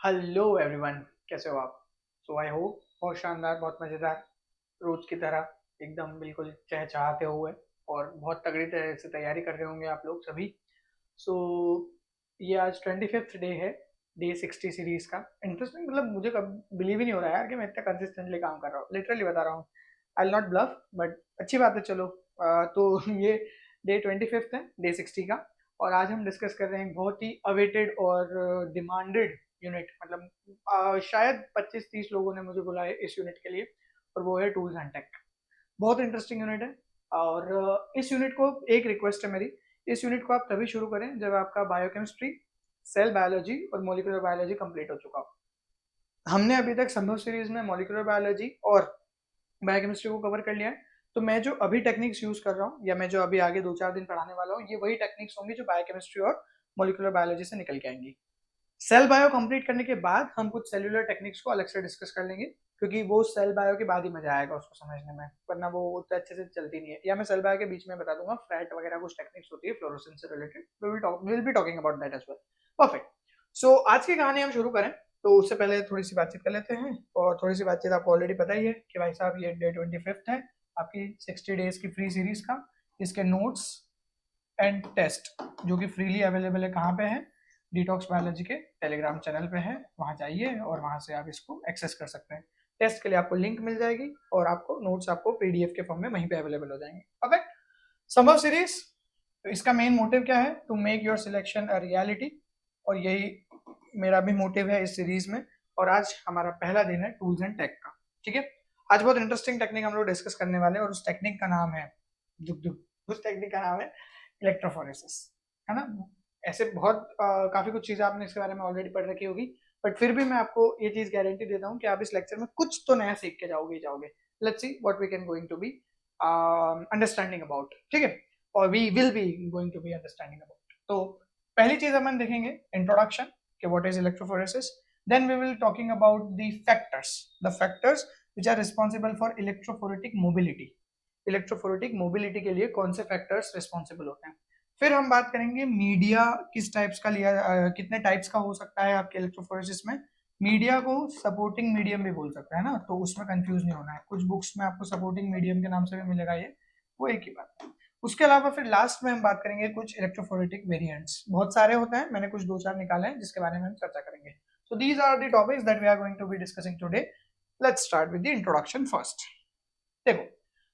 Hello everyone, कैसे हो आप? सो आई होप बहुत शानदार, बहुत मज़ेदार, रोज की तरह एकदम बिल्कुल चहचहाते हुए और बहुत तगड़ी तरह से तैयारी कर रहे होंगे आप लोग सभी। सो ये आज 25th डे है, डे 60 सीरीज का। इंटरेस्टिंग, मतलब मुझे कब बिलीव ही नहीं हो रहा है यार कि मैं इतना कंसिस्टेंटली काम कर रहा हूँ। लिटरली बता रहा हूँ, I will not bluff, but अच्छी बात है। चलो तो ये डे 25th है, डे 60 का। और आज हम डिस्कस कर रहे हैं एक बहुत ही अवेटेड और डिमांडेड यूनिट। मतलब शायद 25-30 लोगों ने मुझे बुलाया इस यूनिट के लिए, और वो है टूल्स एंड टेक। बहुत इंटरेस्टिंग यूनिट है। और इस यूनिट को एक रिक्वेस्ट है मेरी, इस यूनिट को आप तभी शुरू करें जब आपका बायोकेमिस्ट्री, सेल बायोलॉजी और मोलिकुलर बायोलॉजी कंप्लीट हो चुका हो। हमने अभी तक संभव सीरीज में मोलिकुलर बायोलॉजी और बायोकेमिस्ट्री को कवर कर लिया है। तो मैं जो अभी टेक्निक्स यूज कर रहा हूँ, या मैं जो अभी आगे 2-4 दिन पढ़ाने वाला हूँ, ये वही टेक्निक्स होंगी जो बायोकेमिस्ट्री और मोलिकुलर बायोलॉजी से निकल के आएंगी। सेल बायो कंप्लीट करने के बाद हम कुछ सेल्यूलर टेक्निक्स को अलग से डिस्कस कर लेंगे, क्योंकि वो सेल बायो के बाद ही मजा आएगा उसको समझने में, वरना वो उतना अच्छे से चलती नहीं है। या मैं सेल बायो के बीच में बता दूंगा, फ्रैट वगैरह कुछ टेक्निक्स होती है फ्लोरोसेंस से related, we will be talking about that as well. Perfect. So आज की कहानी हम शुरू करें तो उससे पहले थोड़ी सी बातचीत कर लेते हैं। और थोड़ी सी बातचीत आपको ऑलरेडी पता ही है कि भाई साहब ये डे 25th है आपकी 60 डेज की फ्री सीरीज का। इसके नोट्स एंड टेस्ट जो कि फ्रीली अवेलेबल है, कहाँ पे है? डिटॉक्स बायोलॉजी के टेलीग्राम चैनल पे है, वहाँ जाइए और वहाँ से आप इसको एक्सेस कर सकते हैं। टेस्ट के लिए आपको लिंक मिल जाएगी और आपको नोट्स आपको पीडीएफ के फॉर्म में वहीं पे अवेलेबल हो जाएंगे। परफेक्ट। संभव सीरीज, तो इसका मेन मोटिव क्या है? To make your selection a reality. और यही मेरा भी मोटिव है इस सीरीज में। और आज हमारा पहला दिन है टूल्स एंड टेक का। ठीक है, आज बहुत इंटरेस्टिंग टेक्निक हम लोग डिस्कस करने वाले हैं, और उस टेक्निक का नाम है दुक दुक। उस टेक्निक का नाम है इलेक्ट्रोफोरेसिस, है ना? ऐसे बहुत काफी कुछ चीजें आपने इसके बारे में ऑलरेडी पढ़ रखी होगी, बट फिर भी मैं आपको ये चीज गारंटी देता हूँ कि आप इस लेक्चर में कुछ तो नया सीख के जाओगे ही जाओगे। Let's see what we can going to be understanding about. ठीक है, और we will be going to be understanding about. तो पहली चीज अपन देखेंगे इंट्रोडक्शन कि what is electrophoresis. Then we will talking about the factors which are responsible for electrophoretic mobility. Electrophoretic mobility के लिए कौन से फैक्टर्स रिस्पॉन्सिबल होते हैं। फिर हम बात करेंगे मीडिया किस टाइप्स का लिया, कितने टाइप्स का हो सकता है आपके इलेक्ट्रोफोरेसिस में। मीडिया को सपोर्टिंग मीडियम भी बोल सकते हैं ना, तो उसमें कंफ्यूज नहीं होना है। कुछ बुक्स में आपको सपोर्टिंग मीडियम के नाम से भी मिलेगा, ये वो एक ही बात है। उसके अलावा फिर लास्ट में हम बात करेंगे कुछ इलेक्ट्रोफोरेटिक वेरिएंट्स। बहुत सारे होते हैं, मैंने कुछ 2-4 निकाले हैं जिसके बारे में हम चर्चा करेंगे। So these are the topics that we are going to be discussing today. Let's start with the introduction first. देखो,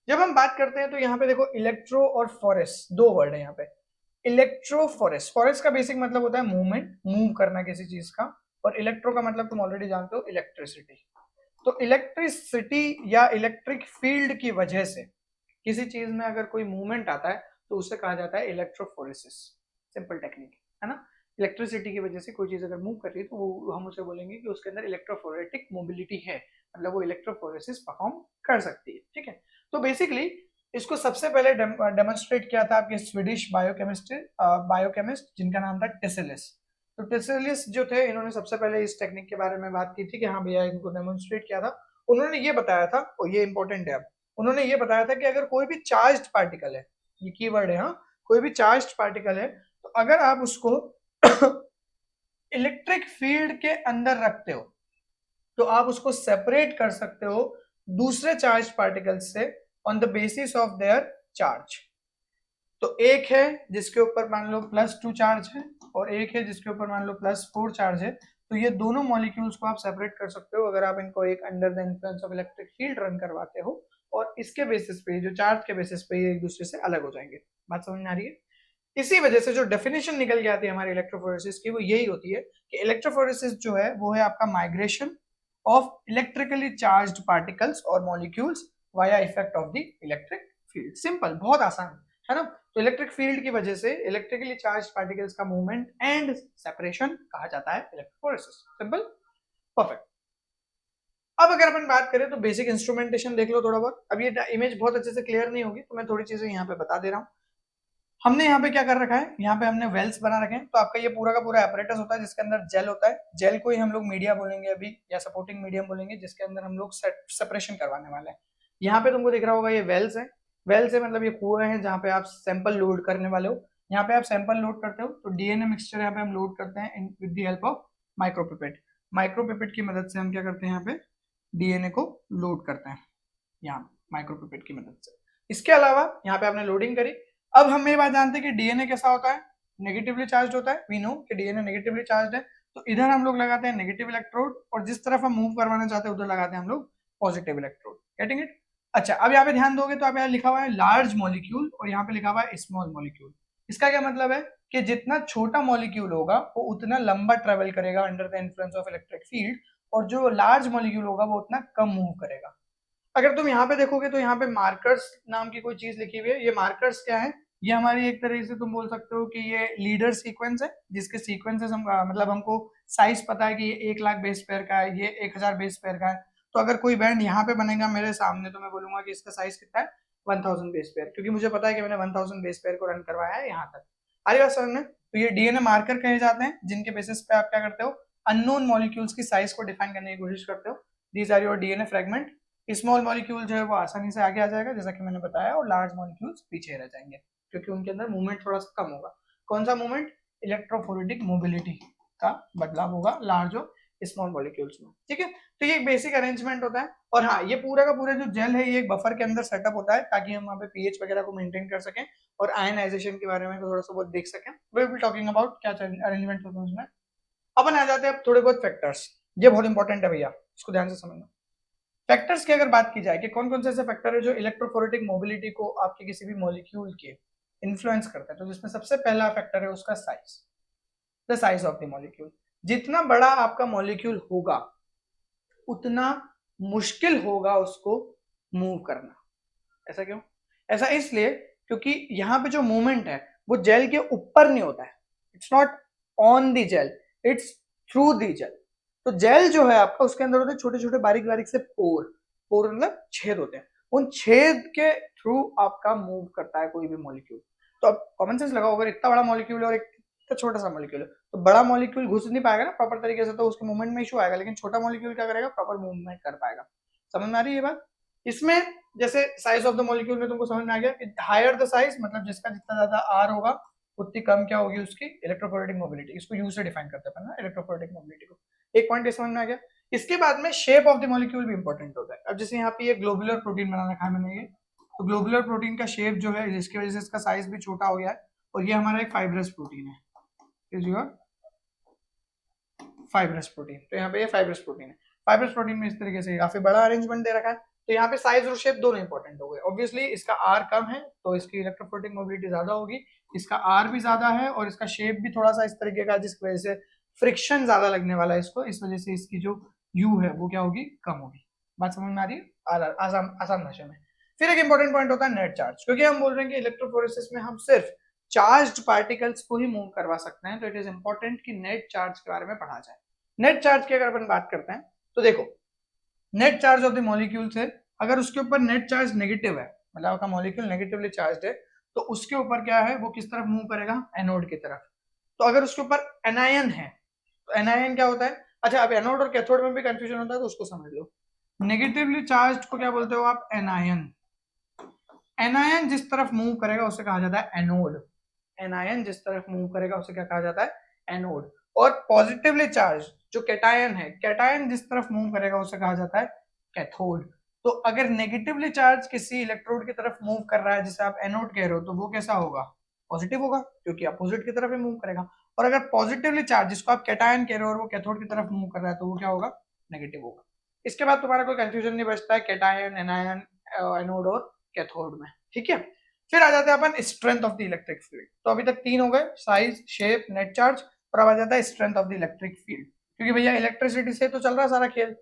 जब हम बात करते हैं तो यहाँ पे देखो इलेक्ट्रो और फॉरेस दो वर्ड है यहाँ पे। इलेक्ट्रो फॉरेस, फॉरेस का बेसिक मतलब होता है मूवमेंट, मूव करना किसी चीज का। और इलेक्ट्रो का मतलब तुम ऑलरेडी जानते हो, इलेक्ट्रिसिटी। तो इलेक्ट्रिसिटी या इलेक्ट्रिक फील्ड की वजह से किसी चीज में अगर कोई मूवमेंट आता है तो उसे कहा जाता है इलेक्ट्रोफोरेसिस। सिंपल टेक्निक है ना। इलेक्ट्रिसिटी की वजह से कोई चीज अगर मूव कर रही है तो वो हम उसे बोलेंगे कि उसके अंदर इलेक्ट्रोफोरेटिक मोबिलिटी है, मतलब वो इलेक्ट्रोफोरेसिस परफॉर्म कर सकती है। ठीक है, तो बेसिकली इसको सबसे पहले डेमोन्स्ट्रेट किया था आपके स्वीडिश बायोकेमिस्ट जिनका नाम था टेसेलिस। तो टेसेलिस जो थे, इन्होंने सबसे पहले इस टेक्निक के बारे में बात की थी कि हाँ भैया, इनको डेमोन्स्ट्रेट किया था। उन्होंने ये बताया था, और ये इंपॉर्टेंट है अब, उन्होंने ये बताया था कि अगर कोई भी चार्ज्ड पार्टिकल है, ये कीवर्ड है हाँ, कोई भी चार्ज्ड पार्टिकल है, तो अगर आप उसको इलेक्ट्रिक फील्ड के अंदर रखते हो तो आप उसको सेपरेट कर सकते हो दूसरे चार्ज पार्टिकल्स से on the basis of their charge. तो एक है जिसके ऊपर मान लो +2 चार्ज है, और एक है जिसके ऊपर मान लो +4 चार्ज है। तो ये दोनों मॉलिक्यूल्स को आप सेपरेट कर सकते हो अगर आप इनको एक under the influence of electric field run करवाते हो, और इसके बेसिस पे, जो चार्ज के बेसिस पे, ये एक दूसरे से अलग हो जाएंगे। बात समझ में आ रही है? इसी वजह से जो डेफिनेशन निकल के आती है हमारी इलेक्ट्रोफोरेसिस की, वो यही होती है कि इलेक्ट्रोफोरेसिस जो है वो है आपका migration of electrically charged particles और molecules via effect of the electric field. Simple, बहुत आसान है ना। तो इलेक्ट्रिक फील्ड की वजह से इलेक्ट्रिकली चार्ज्ड पार्टिकल्स का मूवमेंट एंड सेपरेशन कहा जाता है इलेक्ट्रोफोरेसिस। Simple, perfect. अब अगर अपन बात करें तो बेसिक इंस्ट्रूमेंटेशन देख लो थोड़ा बहुत। अब ये इमेज बहुत अच्छे से क्लियर नहीं होगी तो मैं थोड़ी चीजें यहाँ पे बता दे रहा हूँ। हमने यहाँ पे क्या कर रखा है, यहाँ पे हमने वेल्स बना रखे हैं। तो आपका ये पूरा का पूरा एपरेटस होता है जिसके अंदर जेल होता है। जेल को ही हम लोग मीडिया बोलेंगे अभी, या सपोर्टिंग मीडियम बोलेंगे, जिसके अंदर हम लोग सेपरेशन करवाने वाले हैं। यहाँ पे तुमको दिख रहा होगा ये वेल्स है। वेल्स है मतलब ये कुएं हैं जहाँ पे आप सैंपल लोड करने वाले हो। यहाँ पे आप सैंपल लोड करते हो तो डीएनए मिक्सचर यहाँ पे हम लोड करते हैं with the help of micropipette. Micropipette की मदद से हम क्या करते हैं, यहाँ पे डीएनए को लोड करते हैं, यहाँ माइक्रोपिपेट की मदद से। इसके अलावा यहाँ पे आपने लोडिंग करी। अब हम ये बात जानते हैं कि डीएनए कैसा होता है, नेगेटिवली चार्ज होता है। वी नो कि डीएनए नेगेटिवली चार्ज है, तो इधर हम लोग लगाते हैं नेगेटिव इलेक्ट्रोड और जिस तरफ हम मूव करवाना चाहते हैं उधर लगाते हैं हम लोग पॉजिटिव इलेक्ट्रोड। Getting it? अच्छा, अब यहाँ पे ध्यान दोगे तो आप यहाँ लिखा हुआ है लार्ज मॉलिक्यूल और यहाँ पे लिखा हुआ है स्मॉल मॉलिक्यूल। इसका क्या मतलब है कि जितना छोटा मॉलिक्यूल होगा वो उतना लंबा ट्रेवल करेगा under the influence of electric field, और जो लार्ज मॉलिक्यूल होगा वो उतना कम मूव करेगा। अगर तुम यहाँ पे देखोगे तो यहाँ पे मार्कर्स नाम की कोई चीज लिखी हुई है। ये मार्कर्स क्या है? ये हमारी एक तरीके से तुम बोल सकते हो कि ये लीडर सीक्वेंस है, जिसके सीक्वेंसेस हम मतलब हमको साइज पता है कि ये 1 लाख बेस पेयर का है, ये 1000 बेस पेयर का है। तो अगर कोई बैंड यहाँ पे बनेगा मेरे सामने तो मैं बोलूंगा कि इसका साइज कितना है, 1000 बेस पेयर, क्योंकि मुझे पता है कि मैंने 1000 बेस पेयर को रन करवाया है यहाँ तक। आ रही बात समझ में? तो ये डीएनए मार्कर कहे जाते हैं, जिनके बेसिस पे आप क्या करते हो, अननोन मॉलिक्यूल्स की साइज को डिफाइन करने की कोशिश करते हो। These are your DNA fragment. Small molecule जो है वो आसानी से आगे आ जाएगा जैसा कि मैंने बताया, और लार्ज मॉलिक्यूल्स पीछे रह जाएंगे क्योंकि उनके अंदर मूवमेंट थोड़ा सा कम होगा। कौन सा मूवमेंट? इलेक्ट्रोफोरेटिक मोबिलिटी का बदलाव होगा लार्ज और स्मॉल मॉलिक्यूल्स में। ठीक है, तो ये एक बेसिक अरेंजमेंट होता है। और हाँ, ये पूरा का पूरा जो जेल है ये एक बफर के अंदर सेटअप होता है ताकि हम वहाँ पे पीएच वगैरह को मेंटेन कर सकें और आयनाइजेशन के बारे में थोड़ा सा बहुत देख सकें। वी विल टॉकिंग अबाउट क्या अरेंजमेंट होता है उसमें। अपन आ जाते हैं अब थोड़े बहुत फैक्टर्स। ये बहुत इंपॉर्टेंट है भैया, इसको ध्यान से समझना। फैक्टर्स की अगर बात की जाए कि कौन कौन से ऐसे फैक्टर है जो इलेक्ट्रोफोरेटिक मोबिलिटी को आपके किसी भी मॉलिक्यूल के इन्फ्लुएंस करते हैं, तो जिसमें सबसे पहला फैक्टर है उसका size, the size of the molecule. जितना बड़ा आपका मॉलिक्यूल होगा उतना मुश्किल होगा उसको मूव करना। ऐसा क्यों? ऐसा इसलिए क्योंकि यहाँ पे जो मूवमेंट है वो जेल के ऊपर नहीं होता है, it's not on the gel, it's through the gel. तो जेल जो है आपका उसके अंदर होते हैं छोटे छोटे बारीक बारीक से पोर, पोर मतलब छेद होते हैं, उन छेद के थ्रू आपका मूव करता है कोई भी मॉलिक्यूल। तो अब कॉमन सेंस लगाओ, अगर इतना बड़ा मॉलिक्यूल है और एक इतना छोटा सा मॉलिक्यूल है तो बड़ा मॉलिक्यूल घुस नहीं पाएगा ना प्रॉपर तरीके से, तो उसके मूवमेंट में इशू आएगा, लेकिन छोटा मॉलिक्यूल क्या करेगा, प्रॉपर मूवमेंट कर पाएगा। समझ में आ रही है ये बात? इसमें जैसे साइज ऑफ द मॉलिक्यूल में तुमको समझ में आ गया कि हायर द साइज मतलब जिसका जितना ज्यादा आर होगा उतनी कम क्या होगी उसकी इलेक्ट्रोफोरेटिक मोबिलिटी। इसको यू से डिफाइन करते हैं ना इलेक्ट्रोफोरेटिक मोबिलिटी को। एक पॉइंट समझ में आ गया। इसके बाद में शेप ऑफ द मॉलिक्यूल भी इंपॉर्टेंट होता है। अब जैसे यहाँ पे ये ग्लोबुलर प्रोटीन बना रखा है मैंने, ये तो ग्लोबुलर प्रोटीन का शेप जो है जिसकी वजह से इसका साइज भी छोटा हो गया है, और ये हमारा एक फाइब्रस प्रोटीन है, इज योर फाइब्रस प्रोटीन। तो यहाँ पे ये फाइब्रस प्रोटीन है। फाइब्रस प्रोटीन में इस तरीके से काफी बड़ा अरेंजमेंट दे रखा है। तो यहाँ पे साइज और शेप दोनों इंपॉर्टेंट हो गए। ऑब्वियसली इसका आर कम है तो इसकी इलेक्ट्रोफोरेटिक मोबिलिटी ज्यादा होगी, इसका आर भी ज्यादा है और इसका शेप भी थोड़ा सा इस तरीके का जिसकी वजह से फ्रिक्शन ज्यादा लगने वाला है इसको, इस वजह से इसकी जो यू है वो क्या होगी, कम होगी। बात समझ में आ रही है आसान भाषा में? फिर एक इंपॉर्टेंट पॉइंट होता है नेट चार्ज, क्योंकि हम बोल रहे हैं कि इलेक्ट्रोफोरेसिस में हम सिर्फ चार्ज्ड पार्टिकल्स को ही मूव करवा सकते हैं, तो इट इज इंपॉर्टेंट कि नेट चार्ज के बारे में पढ़ा जाए। नेट चार्ज की अगर अपन बात करते हैं तो देखो, net charge of the molecule से अगर उसके ऊपर नेट चार्ज नेगेटिव है, मतलब आपका मॉलिक्यूल नेगेटिवली चार्ज है, तो उसके ऊपर क्या है, वो किस तरफ मूव करेगा, एनोड की तरफ। तो अगर उसके ऊपर एनायन है तो एनायन क्या होता है, अच्छा अब एनोड और कैथोड में भी कंफ्यूजन होता है तो उसको समझ लो। नेगेटिवली चार्ज को क्या बोलते हो आप, एनायन। एनायन जिस तरफ मूव करेगा उसे कहा जाता है एनोड। एनायन जिस तरफ मूव करेगा उसे क्या कहा जाता है, एनोड। और पॉजिटिवली चार्ज जो कैटायन है, कैटायन जिस तरफ मूव करेगा उसे कहा जाता है कैथोड। तो अगर नेगेटिवली चार्ज किसी इलेक्ट्रोड की तरफ मूव कर रहा है जिसे आप एनोड कह रहे हो, तो वो कैसा होगा, पॉजिटिव होगा, क्योंकि अपोजिट की तरफ ही मूव करेगा। और अगर पॉजिटिवली चार्ज जिसको आप कैटायन कह रहे हो और वो कैथोड की तरफ मूव कर रहा है, तो वो क्या होगा, नेगेटिव होगा। इसके बाद तुम्हारा कोई कंफ्यूजन नहीं बचता है कैटायन, एनायन, एनोड और कैथोड में। ठीक है, फिर आ जाते हैं अपन strength of the electric field. तो अभी तक 3 हो गए, साइज, शेप, नेट चार्ज, और अब आ जाता है strength of the electric field, क्योंकि भैया इलेक्ट्रिसिटी से तो चल रहा है सारा खेल।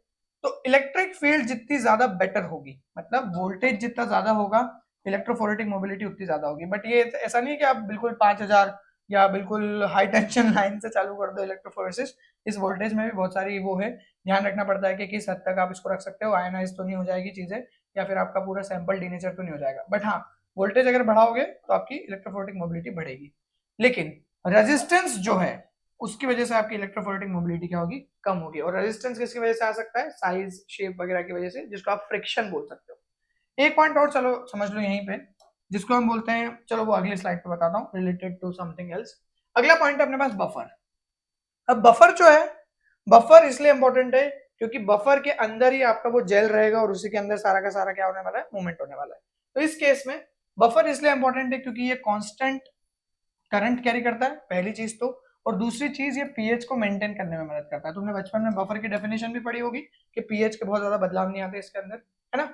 तो इलेक्ट्रिक फील्ड जितनी ज्यादा बेटर होगी, मतलब वोल्टेज जितना ज्यादा होगा इलेक्ट्रोफोरेटिक मोबिलिटी उतनी ज्यादा होगी। बट ये ऐसा नहीं है कि आप बिल्कुल 5000 या बिल्कुल हाई टेंशन लाइन से चालू कर दो इलेक्ट्रोफोरेसिस। इस वोल्टेज में भी बहुत सारी वो है, ध्यान रखना पड़ता है कि किस हद तक आप इसको रख सकते हो, आयनाइज तो नहीं हो जाएगी चीजें, या फिर आपका पूरा सैंपल डीनेचर तो नहीं हो जाएगा। बट हाँ, वोल्टेज अगर बढ़ाओगे तो आपकी इलेक्ट्रोफोरेटिक मोबिलिटी बढ़ेगी, लेकिन रेजिस्टेंस जो है उसकी वजह से आपकी इलेक्ट्रोफोरेटिक मोबिलिटी क्या होगी, कम होगी। और रेजिस्टेंस किसकी वजह से आ सकता है, साइज, शेप वगैरह की वजह से, जिसको आप फ्रिक्शन बोल सकते हो। एक पॉइंट और चलो समझ लो यहीं पे, जिसको हम बोलते हैं, चलो वो अगली स्लाइड पे बताता हूँ, रिलेटेड टू समथिंग एल्स। अगला पॉइंट है अपने पास बफर। अब बफर जो है बफर इसलिए इंपॉर्टेंट है क्योंकि बफर के अंदर ही आपका वो जेल रहेगा और उसी के अंदर सारा का सारा क्या होने वाला है, मूवमेंट होने वाला है। तो इस केस में बफर इसलिए इंपॉर्टेंट है क्योंकि ये कांस्टेंट करंट कैरी करता है, पहली चीज तो। और दूसरी चीज ये पीएच को मेंटेन करने में मदद करता है। तुमने बचपन में बफर की डेफिनेशन भी पढ़ी होगी कि पीएच के बहुत ज्यादा बदलाव नहीं आते इसके अंदर, है ना।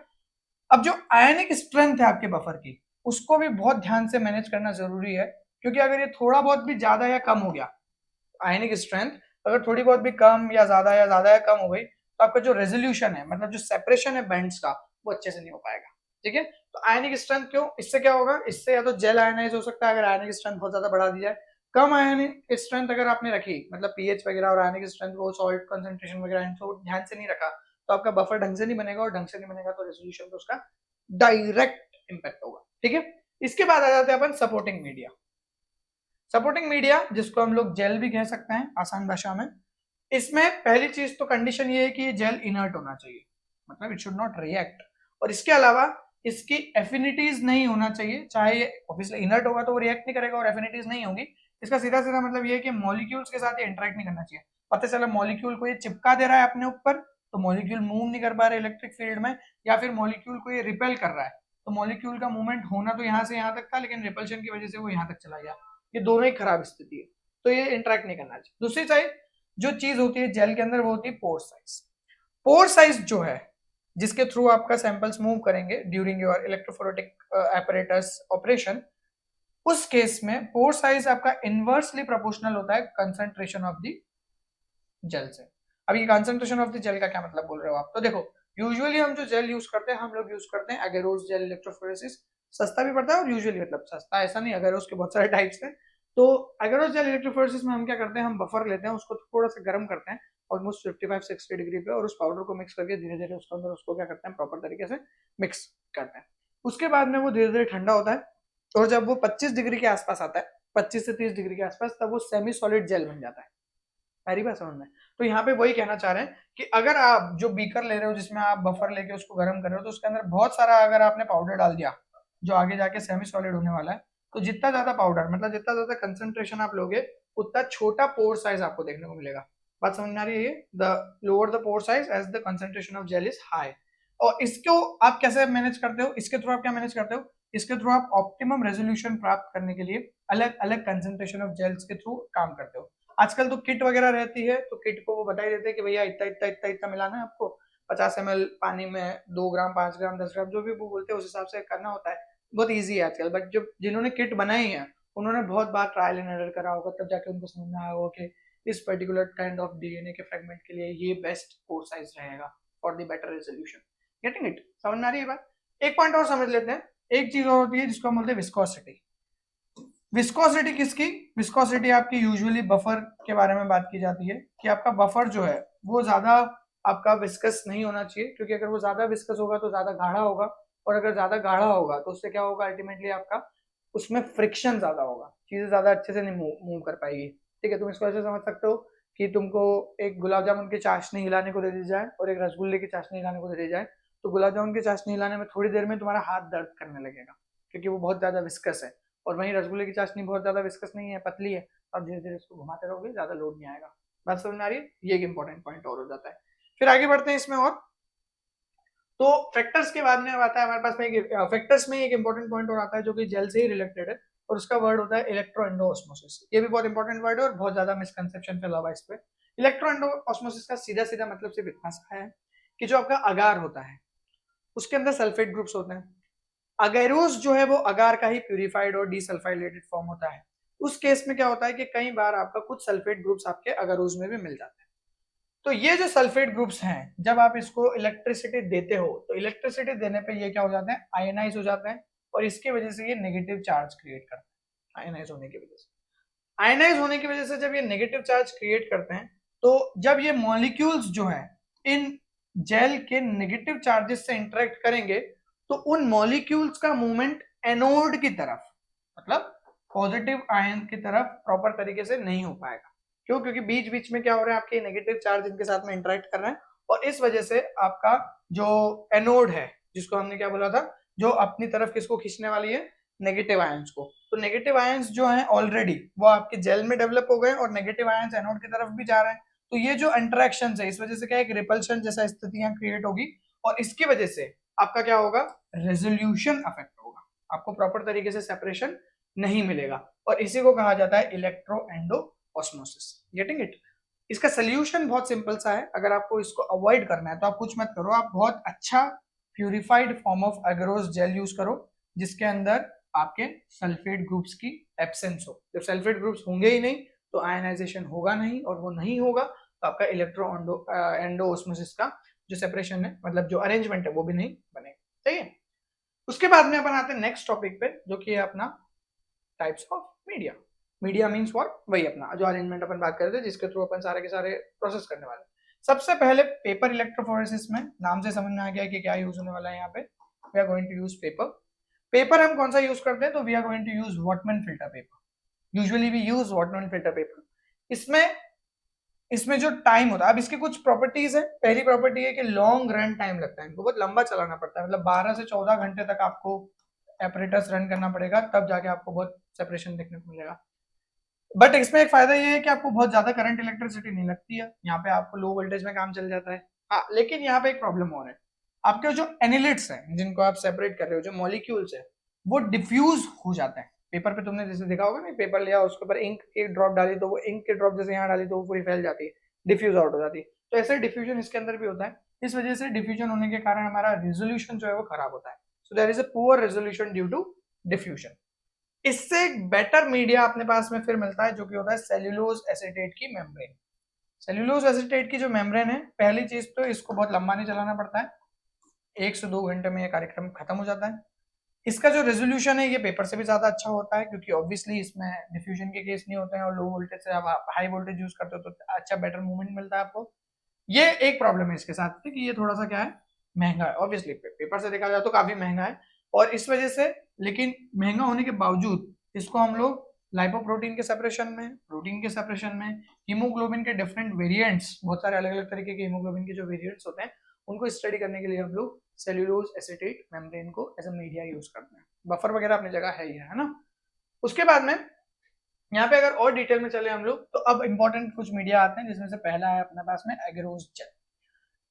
अब जो आयनिक स्ट्रेंथ है आपके बफर की, उसको भी बहुत ध्यान से मैनेज करना जरूरी है, क्योंकि अगर ये थोड़ा बहुत भी ज्यादा या कम हो गया, आयनिक स्ट्रेंथ अगर थोड़ी बहुत भी कम या ज्यादा या कम हो गई, तो आपका जो रेजोल्यूशन है, मतलब जो सेपरेशन है बैंड्स का, वो अच्छे से नहीं हो पाएगा। ठीक है, तो आयनिक स्ट्रेंथ क्यों, इससे क्या होगा, इससे या तो जेल आयनाइज हो सकता है अगर आयनिक स्ट्रेंथ बहुत ज्यादा बढ़ा दी जाए। कम आयनिक स्ट्रेंथ अगर आपने रखी, मतलब पीएच वगैरह और आयनिक स्ट्रेंथ को, सॉल्ट कंसंट्रेशन वगैरह इनको ध्यान से नहीं रखा, तो आपका बफर ढंग से नहीं बनेगा, और ढंग से नहीं बनेगा तो रेजोल्यूशन पे उसका डायरेक्ट इंपैक्ट होगा। ठीक है, इसके बाद आ जाते हैं अपन सपोर्टिंग मीडिया। सपोर्टिंग मीडिया जिसको हम लोग जेल भी कह सकते हैं आसान भाषा में, इसमें पहली चीज तो कंडीशन ये है कि ये जेल इनर्ट होना चाहिए, मतलब इट शुड नॉट रिएक्ट। और इसके अलावा इसकी एफिनिटीज नहीं होना चाहिए, चाहे ये ऑब्वियसली इनर्ट होगा तो वो रिएक्ट नहीं करेगा, और एफिनिटीज नहीं होगी, इसका सीधा सीधा मतलब ये है कि मॉलिक्यूल्स के साथ ये इंटरेक्ट नहीं करना चाहिए। पता चला मॉलिक्यूल को ये चिपका दे रहा है अपने ऊपर, तो मॉलिक्यूल मूव नहीं कर पा रहे इलेक्ट्रिक फील्ड में, या फिर मॉलिक्यूल को ये रिपेल कर रहा है, तो मॉलिक्यूल का मूवमेंट होना तो यहाँ से यहाँ तक था, लेकिन रिपल्शन की वजह से वो यहाँ तक चला गया। ये दोनों ही खराब स्थिति है, तो ये इंटरेक्ट नहीं करना चाहिए। दूसरी साइड जो चीज होती है जेल के अंदर, वो होती है पोर साइज। पोर साइज जो है, जिसके थ्रू आपका सैंपल्स मूव करेंगे during your electrophoretic apparatus operation, उस केस में पोर साइज आपका इनवर्सली प्रोपोर्शनल होता है कंसंट्रेशन ऑफ द जेल से। अब ये कंसंट्रेशन ऑफ द जेल का क्या मतलब बोल रहे हो आप, तो देखो यूजुअली हम जो जेल यूज करते हैं, हम लोग यूज करते हैं एगेरोस जेल इलेक्ट्रोफोरेसिस। सस्ता भी पड़ता है, और यूजुअली मतलब सस्ता ऐसा नहीं, एगेरोस के बहुत सारे टाइप्स हैं। तो एगेरोस जेल इलेक्ट्रोफोरेसिस में हम क्या करते हैं, हम बफर लेते हैं, उसको थोड़ा सा गर्म करते हैं ऑलमोस्ट 55-60 डिग्री पे, और उस पाउडर को मिक्स करके धीरे धीरे उसके अंदर उसको क्या करते हैं, प्रॉपर तरीके से मिक्स करते हैं। उसके बाद में वो धीरे धीरे ठंडा होता है, और जब वो 25 डिग्री के आसपास आता है, 25 से 30 डिग्री के आसपास, तब वो सेमी सॉलिड जेल बन जाता है। मेरी बात समझ में। तो यहाँ पे वही कहना चाह रहे हैं कि अगर आप जो बीकर ले रहे हो जिसमें आप बफर लेके उसको गर्म कर रहे हो, तो उसके अंदर बहुत सारा अगर आपने पाउडर डाल दिया जो आगे जाके सेमी सॉलिड होने वाला है, तो जितना ज्यादा पाउडर, मतलब जितना ज्यादा कंसंट्रेशन आप लोगे, उतना छोटा पोर साइज आपको देखने को मिलेगा। बात समझ में आ रही है, the lower the pore size as the concentration of gel is high. और इसको आप कैसे मैनेज करते हो, इसके थ्रू आप क्या मैनेज करते हो, इसके थ्रू आप ऑप्टिमम रेजोल्यूशन प्राप्त करने के लिए अलग अलग कंसंट्रेशन ऑफ जेल्स के थ्रू काम करते हो। आजकल तो किट वगैरह रहती है, तो किट को वो बता ही देते हैं कि भैया इतना इतना इतना इतना मिलाना है आपको, 50 ml पानी में 2 ग्राम 5 ग्राम 10 ग्राम जो भी वो बोलते हैं उस हिसाब से करना होता है। बहुत ईजी है आजकल, बट जो जिन्होंने किट बनाई है उन्होंने बहुत बार ट्रायल एंड एरर करा होगा, तब जाके उनको समझ में आया होगा कि इस पर्टिकुलर काइंड ऑफ डीएनए के फ्रेगमेंट के लिए ये बेस्ट कोर साइज रहेगा for the better resolution. Getting it, समझ में आ रही है बात। एक पॉइंट और समझ लेते हैं, एक चीज और होती है जिसको हम बोलते हैं विस्कोसिटी। विस्कोसिटी किसकी, विस्कोसिटी आपकी यूजुअली बफर के बारे में बात की जाती है कि आपका बफर जो है वो ज्यादा आपका विस्कस नहीं होना चाहिए, क्योंकि अगर वो ज्यादा विस्कस होगा तो ज्यादा गाढ़ा होगा, और अगर ज्यादा गाढ़ा होगा तो उससे क्या होगा, अल्टीमेटली आपका उसमें फ्रिक्शन ज्यादा होगा, चीजें ज्यादा अच्छे से नहीं मूव कर पाएगी। ठीक है, तुम इसको ऐसे समझ सकते हो कि तुमको एक गुलाब जामुन की चाशनी हिलाने को दे दी जाए और एक रसगुल्ले की चाशनी हिलाने को दे दी जाए, तो गुलाब जामुन की चाशनी हिलाने में थोड़ी देर में तुम्हारा हाथ दर्द करने लगेगा, क्योंकि वो बहुत ज्यादा विस्कस है। और वहीं रसगुल्ले की चाशनी बहुत ज्यादा विस्कस नहीं है, पतली है, आप धीरे धीरे इसको घुमाते रहोगे, ज्यादा लोड नहीं आएगा। बात समझ में आ रही है, ये एक इंपॉर्टेंट पॉइंट और हो जाता है। फिर आगे बढ़ते हैं इसमें, और तो फैक्टर्स के बाद में अब आता है हमारे पास में फैक्टर्स में एक इंपॉर्टेंट पॉइंट और आता है जो कि जेल से ही रिलेटेड है, और उसका वर्ड होता है इलेक्ट्रो एंडोऑस्मोसिस। ये भी बहुत इंपॉर्टेंट वर्ड है और बहुत ज्यादा मिसकंसेप्शन फैला हुआ है इस पे। इलेक्ट्रो एंडोऑस्मोसिस का सीधा सीधा मतलब सिर्फ इतना सा है कि जो आपका अगार होता है उसके अंदर सल्फेट ग्रुप्स होते हैं। अगैरोस जो है वो अगार का ही प्यूरिफाइड और डीसल्फाइलेटेड फॉर्म होता है। उस केस में क्या होता है कि कई बार आपका कुछ सल्फेट ग्रुप्स आपके अगरोज में भी मिल जाते हैं। तो ये जो सल्फेट ग्रुप्स हैं, जब आप इसको इलेक्ट्रिसिटी देते हो, तो इलेक्ट्रिसिटी देने पे ये क्या हो जाते हैं, आयनाइज हो जाते हैं, और इसकी वजह से ये नेगेटिव चार्ज क्रिएट करते हैं। आयनाइज होने की वजह से, आयनाइज होने की वजह से जब ये नेगेटिव चार्ज क्रिएट करते हैं, तो जब ये मॉलिक्यूल्स जो है इन जेल के नेगेटिव चार्जेस से इंटरेक्ट करेंगे, तो उन मॉलिक्यूल्स का मूवमेंट एनोड की तरफ, मतलब पॉजिटिव आयन की तरफ प्रॉपर तरीके से नहीं हो पाएगा। क्यों, क्योंकि बीच बीच में क्या हो रहा है, आपके नेगेटिव चार्ज इनके साथ में इंटरेक्ट कर रहे हैं, और इस वजह से आपका जो एनोड है, जिसको हमने क्या बोला था, जो अपनी तरफ किसको खींचने वाली है, नेगेटिव आयंस को, तो नेगेटिव आयंस जो हैं ऑलरेडी वो आपके जेल में डेवलप हो गए और नेगेटिव आयंस एनोड की तरफ भी जा रहे हैं, तो ये जो इंटरेक्शन है इस वजह से क्या एक रिपल्शन जैसा स्थितियां क्रिएट होगी और इसकी वजह से आपका क्या होगा, रेजोल्यूशन अफेक्ट होगा, आपको प्रॉपर तरीके से सेपरेशन नहीं मिलेगा और इसी को कहा जाता है electro endo osmosis. Getting it? इसका सोल्यूशन बहुत सिंपल सा है, अगर आपको इसको अवॉइड करना है तो आप कुछ मत करो, आप बहुत अच्छा purified form of agarose gel use करो जिसके अंदर आपके सल्फेट ग्रुप्स की एब्सेंस हो। जब सल्फेट ग्रुप्स होंगे ही नहीं तो आयनाइजेशन होगा नहीं और वो नहीं होगा तो आपका इलेक्ट्रो एंडो ऑस्मोसिस का जो सेपरेशन है मतलब जो अरेंजमेंट है वो भी नहीं बनेगा। सही है? उसके बाद में अपन आते हैं नेक्स्ट टॉपिक पे जो कि है अपना types of media. Media means what, वही अपना जो अरेंजमेंट अपन बात कर रहे थे जिसके थ्रू अपन सारे के सारे प्रोसेस करने वाले। सबसे पहले पेपर इलेक्ट्रोफोरेसिस में नाम से समझ में आ गया कि क्या यूज होने वाला है यहाँ पे। We are going to use paper. Paper हम कौन सा यूज करते हैं तो we are going to use Whatman filter paper. Usually we use Whatman filter paper. इसमें जो टाइम होता है, अब इसकी कुछ प्रॉपर्टीज है। पहली प्रॉपर्टी है कि लॉन्ग रन टाइम लगता है, इनको बहुत लंबा चलाना पड़ता है, मतलब 12 से 14 घंटे तक आपको एपरेटस रन करना पड़ेगा तब जाके आपको बहुत सेपरेशन देखने को मिलेगा। बट इसमें एक फायदा ये है कि आपको बहुत ज्यादा करंट इलेक्ट्रिसिटी नहीं लगती है, यहाँ पे आपको लो वोल्टेज में काम चल जाता है। हाँ, लेकिन यहाँ पे एक प्रॉब्लम और है, आपके जो एनिलिट्स हैं जिनको आप सेपरेट कर रहे हो, जो मॉलिक्यूल्स है वो डिफ्यूज हो जाते हैं। पेपर पे तुमने जैसे देखा होगा ना, पेपर लिया उसके ऊपर इंक एक ड्रॉप डाली तो वो इंक के ड्रॉप जैसे यहाँ डाली तो वो पूरी फैल जाती है, डिफ्यूज आउट हो जाती है। तो ऐसे डिफ्यूजन इसके अंदर भी होता है। इस वजह से डिफ्यूजन होने के कारण हमारा रेजोल्यूशन जो है वो खराब होता है। So there is a poor resolution due to diffusion. इससे एक बेटर मीडिया अपने पास में फिर मिलता है जो कि होता है सेल्यूलोज एसीटेट की मेम्ब्रेन। सेल्यूलोज एसीटेट की जो मेम्ब्रेन है, पहली चीज तो इसको बहुत लंबा नहीं चलाना पड़ता है, 1 से 2 घंटे में ये कार्यक्रम खत्म हो जाता है। इसका जो रेजोल्यूशन है ये पेपर से भी ज्यादा अच्छा होता है क्योंकि ऑब्वियसली इसमें डिफ्यूजन के केस नहीं होते हैं और लो वोल्टेज से आप हाई वोल्टेज यूज करते हो तो अच्छा बेटर मूवमेंट मिलता है आपको। ये एक प्रॉब्लम है इसके साथ कि ये थोड़ा सा क्या है, महंगा है। ऑब्वियसली पेपर से देखा जाए तो काफी महंगा है और इस वजह से, लेकिन महंगा होने के बावजूद इसको हम लोग लाइपोप्रोटीन के सेपरेशन में, प्रोटीन के सेपरेशन में, हीमोग्लोबिन के डिफरेंट वेरिएंट्स, बहुत सारे अलग अलग तरीके के हीमोग्लोबिन के जो वेरिएंट्स होते हैं उनको स्टडी करने के लिए हम लोग सेल्यूलोज एसीटेट मेम्ब्रेन को एज अ मीडिया यूज करते हैं। बफर वगैरह अपनी जगह है ही है ना। उसके बाद में यहाँ पे अगर और डिटेल में चले हम लोग तो अब इंपॉर्टेंट कुछ मीडिया आते हैं जिसमें से पहला है अपने पास में एगरोस जेल।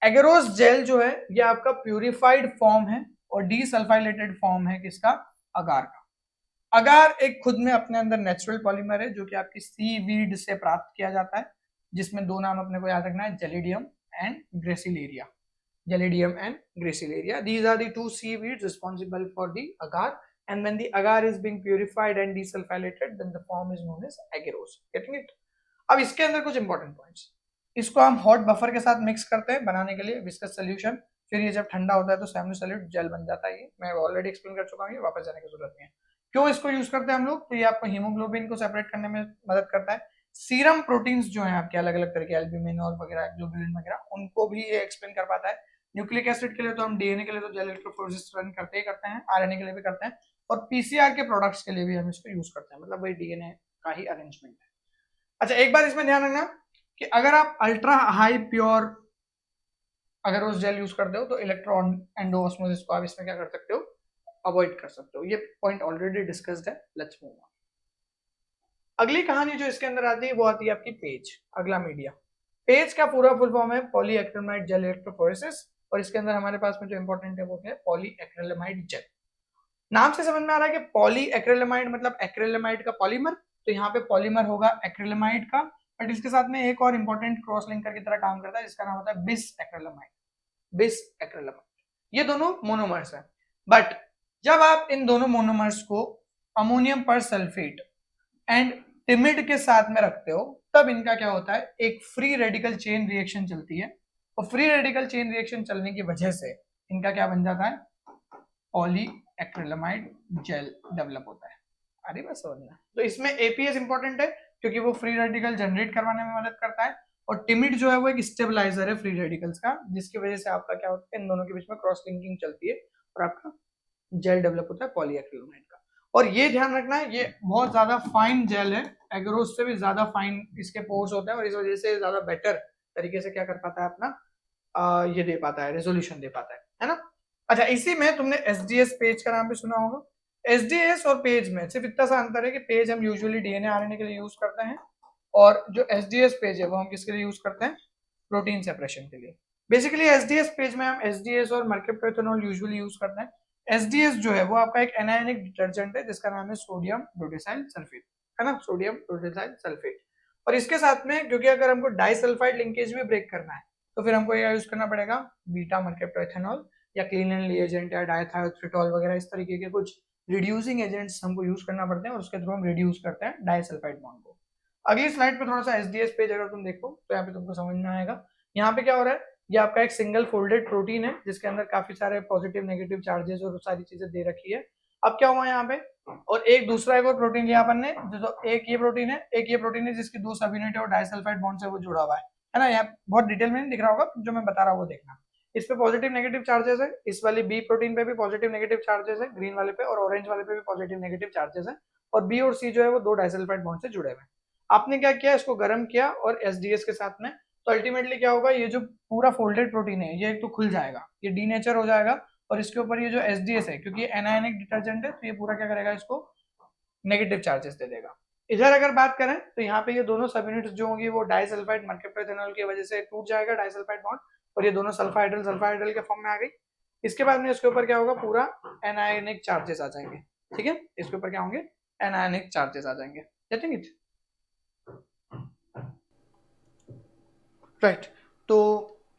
एगरोस जेल जो है ये आपका प्यूरिफाइड फॉर्म है और डीसल्फाइलेटेड फॉर्म है किसका, अगार का। अगार एक खुद में अपने अंदर नेचुरल पॉलीमर है जो कि आपकी सीवीड से प्राप्त किया जाता है, जिसमें दो नाम अपने को याद रखना है, gelidium and gracilaria. Gelidium and Gracilaria. These are the two seaweeds responsible for the agar, and when the agar is being purified and desulfilated, then the form is known as agarose. Getting it? अब इसके अंदर कुछ important points, इसको हम hot buffer के साथ mix करते हैं बनाने के लिए विस्कस सोल्यूशन, फिर ये जब ठंडा होता है तो सेमी-सॉलिड जेल बन जाता है। ये मैं ऑलरेडी एक्सप्लेन कर चुका हूँ, ये वापस जाने की जरूरत नहीं है। क्यों इसको यूज करते हैं हम लोग, तो ये आपको हीमोग्लोबिन को सेपरेट करने में मदद करता है। सीरम प्रोटीन्स जो है आपके अलग अलग तरह के एल्ब्यूमिन और वगैरह ग्लोबुलिन वगैरह उनको भी ये एक्सप्लेन कर पाता है। न्यूक्लिक एसिड के लिए तो हम डीएनए के लिए तो जेल इलेक्ट्रोफोरेसिस रन करते ही करते हैं, आरएनए के लिए भी करते हैं और पीसीआर के प्रोडक्ट्स के लिए भी हम इसको यूज करते हैं, मतलब वही डीएनए का ही अरेंजमेंट है। अच्छा, एक बार इसमें ध्यान रखना कि अगर आप अल्ट्रा हाई प्योर अगर उस जेल यूज करते हो तो इलेक्ट्रॉन एंडोऑस्मोसिस को आप इसमें क्या कर सकते हो, अवॉइड कर सकते हो। ये पॉइंट ऑलरेडी डिस्कस्ड है। Let's move on. अगली कहानी जो इसके अंदर आती है वो आती है आपकी पेज। अगला मीडिया, पेज का पूरा फुल फॉर्म है पॉलीएक्रिलामाइड जेल इलेक्ट्रोफोरेसिस और इसके अंदर हमारे पास में जो इंपॉर्टेंट है वो है पॉलीएक्रिलामाइड जेल। नाम से समझ में आ रहा है कि पॉलीएक्रिलामाइड मतलब एक्रिलामाइड का पॉलीमर, तो यहाँ पे पॉलीमर होगा एक्रिलामाइड का, बट इसके साथ में एक और इंपॉर्टेंट क्रॉस लिंकर की तरह काम करता है जिसका नाम होता है बिस एक्रिलामाइड। बिस एक्रिलामाइड ये दोनों मोनोमर्स हैं, बट जब आप इन दोनों मोनोमर्स को अमोनियम पर सल्फेट एंड टिमिड के साथ में रखते हो तब इनका क्या होता है, एक फ्री रेडिकल चेन रिएक्शन चलती है और फ्री रेडिकल चेन रिएक्शन चलने की वजह से इनका क्या बन जाता है, पॉलीएक्रिलामाइड जेल डेवलप होता है। अरे बस समझना। तो इसमें एपीएस इंपॉर्टेंट है क्योंकि वो फ्री रेडिकल जनरेट करवाने में मदद करता है और टिमिड जो है वो एक स्टेबलाइजर है फ्री रेडिकल्स का, जिसकी वजह से आपका क्या होता है, इन दोनों के बीच में क्रॉस लिंकिंग चलती है और आपका जेल डेवलप होता है पॉलीएक्रिलामाइड का। और ये ध्यान रखना है ये बहुत ज्यादा फाइन जेल है, एग्रोस से भी ज्यादा फाइन इसके पोर्स होते हैं और इस वजह से ज्यादा बेटर तरीके से क्या कर पाता है अपना ये दे पाता है, रेजोल्यूशन दे पाता है ना। अच्छा, इसी में तुमने एसडीएस पेज का नाम भी सुना होगा। एसडीएस और पेज में सिर्फ इतना सा अंतर है कि पेज हम यूजुअली डीएनए आरएनए के लिए यूज करते हैं और जो एसडीएस पेज है वो हम किसके लिए यूज करते हैं, प्रोटीन सेपरेशन के लिए। बेसिकली एसडीएस पेज में हम एसडीएस और मर्क्यूरेट एथेनॉल यूजुअली यूज करते हैं। एसडीएस जो है वो आपका एक एनायनिक डिटर्जेंट है जिसका नाम है सोडियम डोडेसाइल सल्फेट, है ना, सोडियम डोडेसाइल सल्फेट। और इसके साथ में क्योंकि अगर हमको डाइसल्फाइड लिंकेज भी ब्रेक करना है तो फिर हमको यह यूज करना पड़ेगा बीटा मर्क्यूरेट एथेनॉल या क्लीन एंड एजेंट या डाइथायोथ्रिटॉल वगैरह इस तरीके के कुछ रिड्यूसिंग एजेंट्स हमको यूज करना पड़ते हैं और उसके थ्रू हम रिड्यूस करते हैं डाइसल्फाइड बॉन्ड को। अगली स्लाइड पे थोड़ा सा एसडीएस पेज अगर तुम देखो तो यहाँ पे तुमको समझ में आएगा। यहाँ पे क्या हो रहा है, ये आपका एक सिंगल फोल्डेड प्रोटीन है जिसके अंदर काफी सारे पॉजिटिव नेगेटिव चार्जेस और सारी चीजें दे रखी है। अब क्या हुआ यहाँ पे, और एक दूसरा एक और प्रोटीन लिया अपन ने, जो एक ये प्रोटीन है, एक ये प्रोटीन है जिसकी दो सब यूनिट और डाइसल्फाइड बॉन्ड से वो जुड़ा हुआ है ना। यहाँ बहुत डिटेल में नहीं दिख रहा होगा, जो मैं बता रहा हूँ वो देखना। इस पे पॉजिटिव नेगेटिव चार्जेस है, इस वाली बी प्रोटीन पे भी पॉजिटिव नेगेटिव चार्जेस है ग्रीन वाले पे, और ऑरेंज वाले पे भी पॉजिटिव नेगेटिव चार्जेस है, और बी और सी जो है वो दो डाइसल्फाइड बॉन्ड से जुड़े हुए हैं। आपने क्या किया, इसको गर्म किया और एसडीएस के साथ में, तो अल्टीमेटली क्या होगा, ये जो पूरा फोल्डेड प्रोटीन है ये एक तो खुल जाएगा, ये डीनेचर हो जाएगा, और इसके ऊपर ये जो एसडीएस है क्योंकि ये एनायनिक डिटर्जेंट है तो ये पूरा क्या करेगा, इसको नेगेटिव चार्जेस दे देगा। इधर अगर बात करें तो यहाँ पे ये दोनों सब यूनिट्स जो होंगी वो डाइसल्फाइड मर्क्यूरेट एथेनॉल की वजह से टूट जाएगा डाइसल्फाइड बॉन्ड, और ये दोनों सल्फाइड्रल सल्फाइड्रल के फॉर्म में आ गई। इसके बाद में इसके ऊपर क्या होगा, पूरा एनायनिक चार्जेस आ जाएंगे, ठीक है, इसके ऊपर क्या होंगे, एनायनिक चार्जेस आ जाएंगे, गेटिंग इट राइट। तो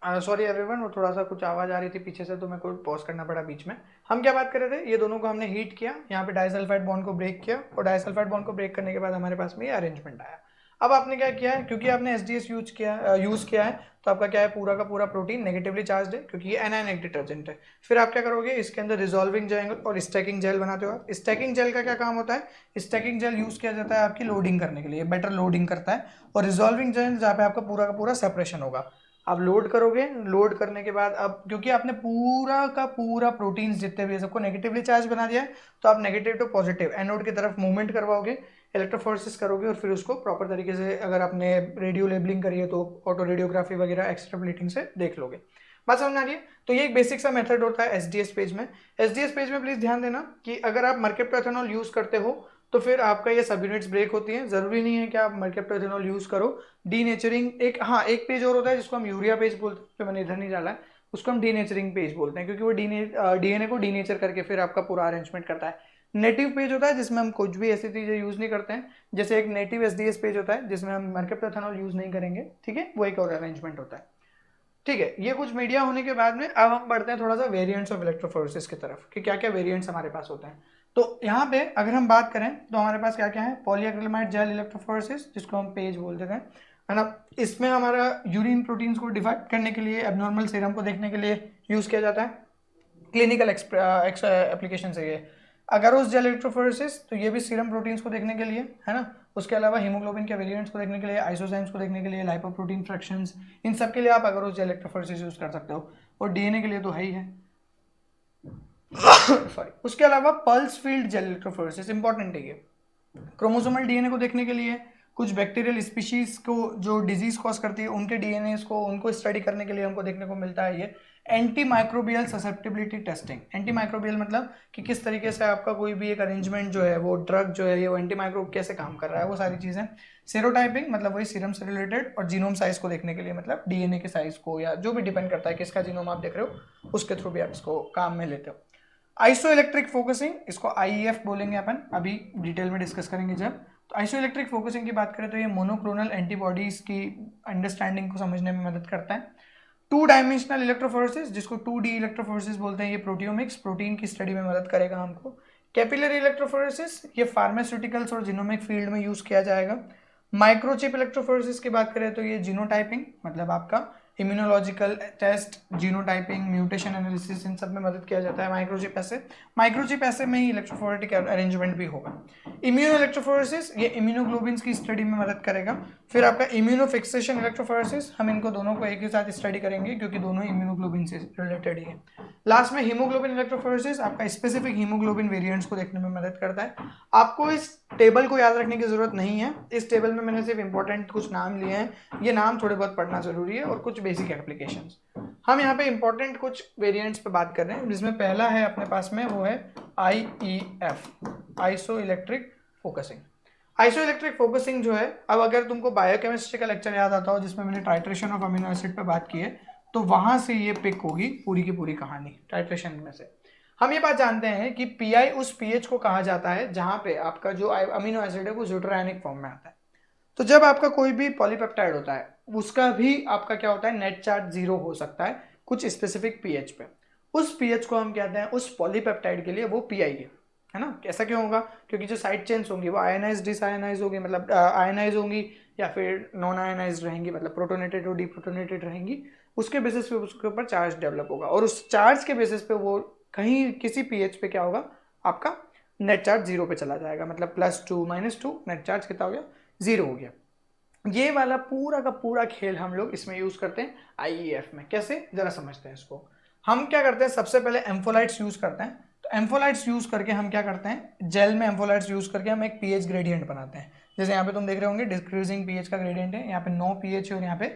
सॉरी एवरीवन, वो थोड़ा सा कुछ आवाज आ रही थी पीछे से तो मेरे को पॉज करना पड़ा बीच में। हम क्या बात कर रहे थे, ये दोनों को हमने हीट किया, यहाँ पे डाइसल्फाइड बॉन्ड को ब्रेक किया, और डाइसल्फाइड बॉन्ड को ब्रेक करने के बाद हमारे पास में ये अरेंजमेंट आया। अब आपने क्या किया है, क्योंकि आपने एसडीएस यूज किया है तो आपका क्या है, पूरा का पूरा प्रोटीन नेगेटिवली चार्ज है क्योंकि ये एनायनिक डिटर्जेंट है। फिर आप क्या करोगे, इसके अंदर रिजॉल्विंग जेल और स्टैकिंग जेल बनाते हो आप। स्टैकिंग जेल का क्या काम होता है, स्टैकिंग जेल यूज किया जाता है आपकी लोडिंग करने के लिए, बेटर लोडिंग करता है। और रिजॉल्विंग जेल जहाँ पे आपका पूरा का पूरा सेपरेशन होगा। आप लोड करोगे, लोड करने के बाद अब क्योंकि आपने पूरा का पूरा प्रोटीन्स जितने भी है सबको नेगेटिवली चार्ज बना दिया है, तो आप नेगेटिव टू पॉजिटिव एनोड की तरफ मूवमेंट करवाओगे, इलेक्ट्रोफोरेसिस करोगे, और फिर उसको प्रॉपर तरीके से अगर आपने रेडियो लेबलिंग करी है तो ऑटो रेडियोग्राफी वगैरह एक्सट्राप्लेटिंग से देख लोगे। बात समझ आ रही है। तो ये एक बेसिक सा मेथड होता है एसडीएस पेज में। एसडीएस पेज में प्लीज ध्यान देना कि अगर आप मर्क्यूरेट एथेनॉल यूज करते हो तो फिर आपका ये सब यूनिट्स ब्रेक होती हैं। जरूरी नहीं है कि आप मर्क्यूरेट एथेनॉल यूज करो। डीनेचरिंग एक, हाँ, एक पेज और होता है जिसको हम यूरिया पेज बोलते हैं, जो मैंने इधर नहीं डाला है, उसको हम डीनेचरिंग पेज बोलते हैं क्योंकि वो डीएनए को डीनेचर करके फिर आपका पूरा अरेंजमेंट करता है। नेटिव पेज होता है जिसमें हम कुछ भी ऐसी चीजें यूज नहीं करते हैं, जैसे एक नेटिव एसडीएस पेज होता है जिसमें हम मर्क्यूरेट एथेनॉल यूज नहीं करेंगे, ठीक है, वो एक और अरेंजमेंट होता है। ठीक है, ये कुछ मीडिया होने के बाद में अब हम बढ़ते हैं थोड़ा सा वेरिएंट्स ऑफ इलेक्ट्रोफोरेसिस की तरफ कि क्या क्या वेरिएंट्स हमारे पास होते हैं। तो यहाँ पे अगर हम बात करें तो हमारे पास क्या क्या है, पॉलीएक्रिलामाइड जेल इलेक्ट्रोफोरेसिस जिसको हम पेज बोल देते हैं, है ना। इसमें हमारा यूरिन प्रोटीन्स को डिवाइड करने के लिए, एबनॉर्मल सीरम को देखने के लिए यूज किया जाता है। क्लिनिकल एप्लीकेशन है ये। अगारोस जेल इलेक्ट्रोफोरेसिस, तो ये भी सीरम प्रोटीन्स को देखने के लिए, है ना। उसके अलावा हीमोग्लोबिन के वेरिएंट्स को देखने के लिए, आइसोजाइम्स को देखने के लिए, लाइपोप्रोटीन फ्रैक्शंस, इन सब के लिए आप अगारोस जेल इलेक्ट्रोफोरेसिस यूज कर सकते हो। और डीएनए के लिए तो है ही है सॉरी। उसके अलावा pulse field gel electrophoresis important है ये, क्रोमोसोमल डीएनए को देखने के लिए, कुछ बैक्टीरियल स्पीशीज को जो डिजीज कॉज करती है उनके डीएनए को, उनको स्टडी करने के लिए हमको देखने को मिलता है ये। Anti microbial susceptibility testing, anti microbial मतलब कि किस तरीके से आपका कोई भी एक अरेंजमेंट जो है, वो ड्रग जो है, ये वो एंटी माइक्रोब कैसे काम कर रहा है, वो सारी चीजें। सेरोटाइपिंग मतलब वही सीरम से रिलेटेड, और जीनोम साइज को देखने के लिए, मतलब डीएनए के साइज को, या जो भी डिपेंड करता है किसका जीनोम आप देख रहे हो उसके थ्रू भी आप इसको काम में लेते हो। आइसो इलेक्ट्रिक फोकसिंग, इसको आईईएफ बोलेंगे अपन, अभी डिटेल में डिस्कस करेंगे जब। तो आइसो इलेक्ट्रिक फोकसिंग की बात करें तो ये मोनोक्लोनल एंटीबॉडीज की अंडरस्टैंडिंग को समझने में मदद करता है। टू डायमेंशनल इलेक्ट्रोफोरेसिस, जिसको 2D इलेक्ट्रोफोरेसिस बोलते हैं, ये प्रोटियोमिक्स, प्रोटीन की स्टडी में मदद करेगा हमको। कैपिलरी इलेक्ट्रोफोरेसिस, ये फार्मास्यूटिकल्स और जीनोमिक फील्ड में यूज किया जाएगा। माइक्रोचिप इलेक्ट्रोफोरेसिस की बात करें तो ये जीनोटाइपिंग, मतलब आपका immunological test, genotyping, mutation analysis, इन सब में मदद किया जाता है माइक्रोचिप ऐसे में ही इलेक्ट्रोफोरेटिक अरेंजमेंट भी होगा। इम्यूनो इलेक्ट्रोफोरेसिस, ये इम्यूनोग्लोबिन्स की स्टडी में मदद करेगा। फिर आपका इम्यूनो फिक्सेशन इलेक्ट्रोफोरेसिस, हम इनको दोनों को एक ही साथ स्टडी करेंगे क्योंकि दोनों इम्यूनोग्लोबिन से रिलेटेड ही है। लास्ट में हीमोग्लोबिन इलेक्ट्रोफोरेसिस, आपका स्पेसिफिक हीमोग्लोबिन वेरिएंट्स को देखने में मदद करता है। आपको इस टेबल को याद रखने की जरूरत नहीं है, इस टेबल में मैंने सिर्फ इंपॉर्टेंट कुछ नाम लिए हैं, ये नाम थोड़े बहुत पढ़ना जरूरी है, और कुछ बेसिक एप्लीकेशंस। हम यहाँ पे इंपॉर्टेंट कुछ वेरिएंट्स पे बात कर रहे हैं, जिसमें पहला है अपने पास में, वो है IEF, iso electric focusing. Isoelectric focusing जो है, अब अगर तुमको बायोकेमिस्ट्री का लेक्चर याद आता हो जिसमें मैंने टाइट्रेशन ऑफ अमीनो एसिड पे बात की है, तो वहां से ये पिक होगी पूरी की पूरी कहानी टाइट्रेशन में से। हम ये बात जानते हैं कि पीआई उस पीएच को कहा जाता है जहां पे आपका जो अमीनो एसिड है वो ज़्यूटोरायनिक फॉर्म में आता है। तो जब आपका कोई भी पॉलीपेप्टाइड होता है उसका भी आपका क्या होता है, नेट चार्ज 0 हो सकता है कुछ स्पेसिफिक पीएच पे। उस पीएच को हम कहते हैं उस पॉलीपेप्टाइड के लिए वो पीआई है ना। ऐसा क्यों होगा? क्योंकि जो साइड चेन्स होंगी वो आयनाइज डिसआयनाइज होगी, मतलब आयनाइज होंगी या फिर नॉन आयनाइज रहेंगी, मतलब प्रोटोनेटेड और डीप्रोटोनेटेड रहेंगी। उसके बेसिस पे उसके ऊपर चार्ज डेवलप होगा और उस चार्ज के बेसिस पे वो कहीं किसी पीएच पे क्या होगा, आपका नेट चार्ज 0 पे चला जाएगा, मतलब +2 -2 नेट चार्ज कितना हो गया, 0 हो गया। ये वाला पूरा का पूरा खेल हम लोग इसमें यूज करते हैं आईईएफ में। कैसे, जरा समझते हैं इसको। हम क्या करते हैं, सबसे पहले एम्फोलाइट्स यूज करते हैं। तो एम्फोलाइट्स यूज करके हम क्या करते हैं, जेल में एम्फोलाइट्स यूज करके हम एक पीएच ग्रेडियंट बनाते हैं। जैसे यहाँ पे तुम देख रहे होंगे डिक्रीजिंग पीएच का ग्रेडियंट है, यहाँ पे 9 पीएच है और यहाँ पे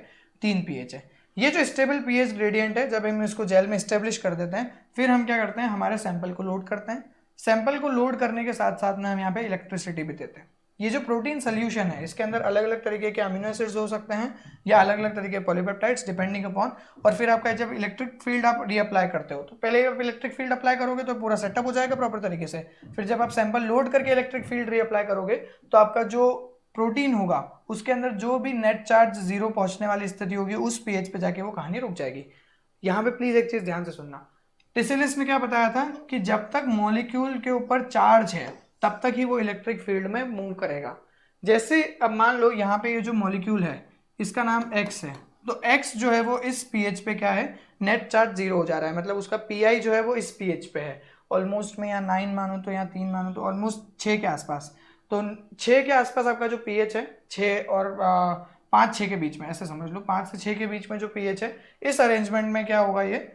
3 पीएच है। ये जो स्टेबल पीएच ग्रेडियंट है, जब हम इसको जेल में स्टेब्लिश कर देते हैं, फिर हम क्या करते हैं, हमारे सैंपल को लोड करते हैं। सैंपल को लोड करने के साथ साथ में हम यहाँ पे इलेक्ट्रिसिटी भी देते हैं। ये जो प्रोटीन सोल्यूशन है इसके अंदर अलग अलग तरीके के अमीनो एसिड्स हो सकते हैं या अलग अलग तरीके के पॉलीपेप्टाइड्स डिपेंडिंग अपॉन। और फिर आपका जब इलेक्ट्रिक फील्ड आप रीअप्लाई करते हो, तो पहले आप इलेक्ट्रिक फील्ड अप्लाई करोगे तो पूरा सेटअप हो जाएगा प्रॉपर तरीके से। फिर जब आप सैंपल लोड करके इलेक्ट्रिक फील्ड रीअप्लाई करोगे तो आपका जो प्रोटीन होगा उसके अंदर जो भी नेट चार्ज 0 पहुंचने वाली स्थिति होगी उस पीएच पे जाके वो कहानी रुक जाएगी। यहाँ पे प्लीज एक चीज ध्यान से सुनना। टिसिलिस में क्या बताया था कि जब तक मॉलिक्यूल के ऊपर चार्ज है तब तक ही वो इलेक्ट्रिक फील्ड में मूव करेगा। जैसे अब मान लो यहाँ पे ये जो मॉलिक्यूल है इसका नाम x है, तो x जो है वो इस pH पे क्या है, नेट चार्ज 0 हो जा रहा है, मतलब उसका pi जो है वो इस pH पे है। ऑलमोस्ट मैं यहाँ 9 मानूं तो यहाँ 3 मानूं तो ऑलमोस्ट 6 के आसपास। तो 6 के आसपास आपका जो pH है, 6 और 5-6 के बीच में, ऐसे समझ लो 5 से 6 के बीच में जो pH है, इस अरेंजमेंट में क्या होगा, ये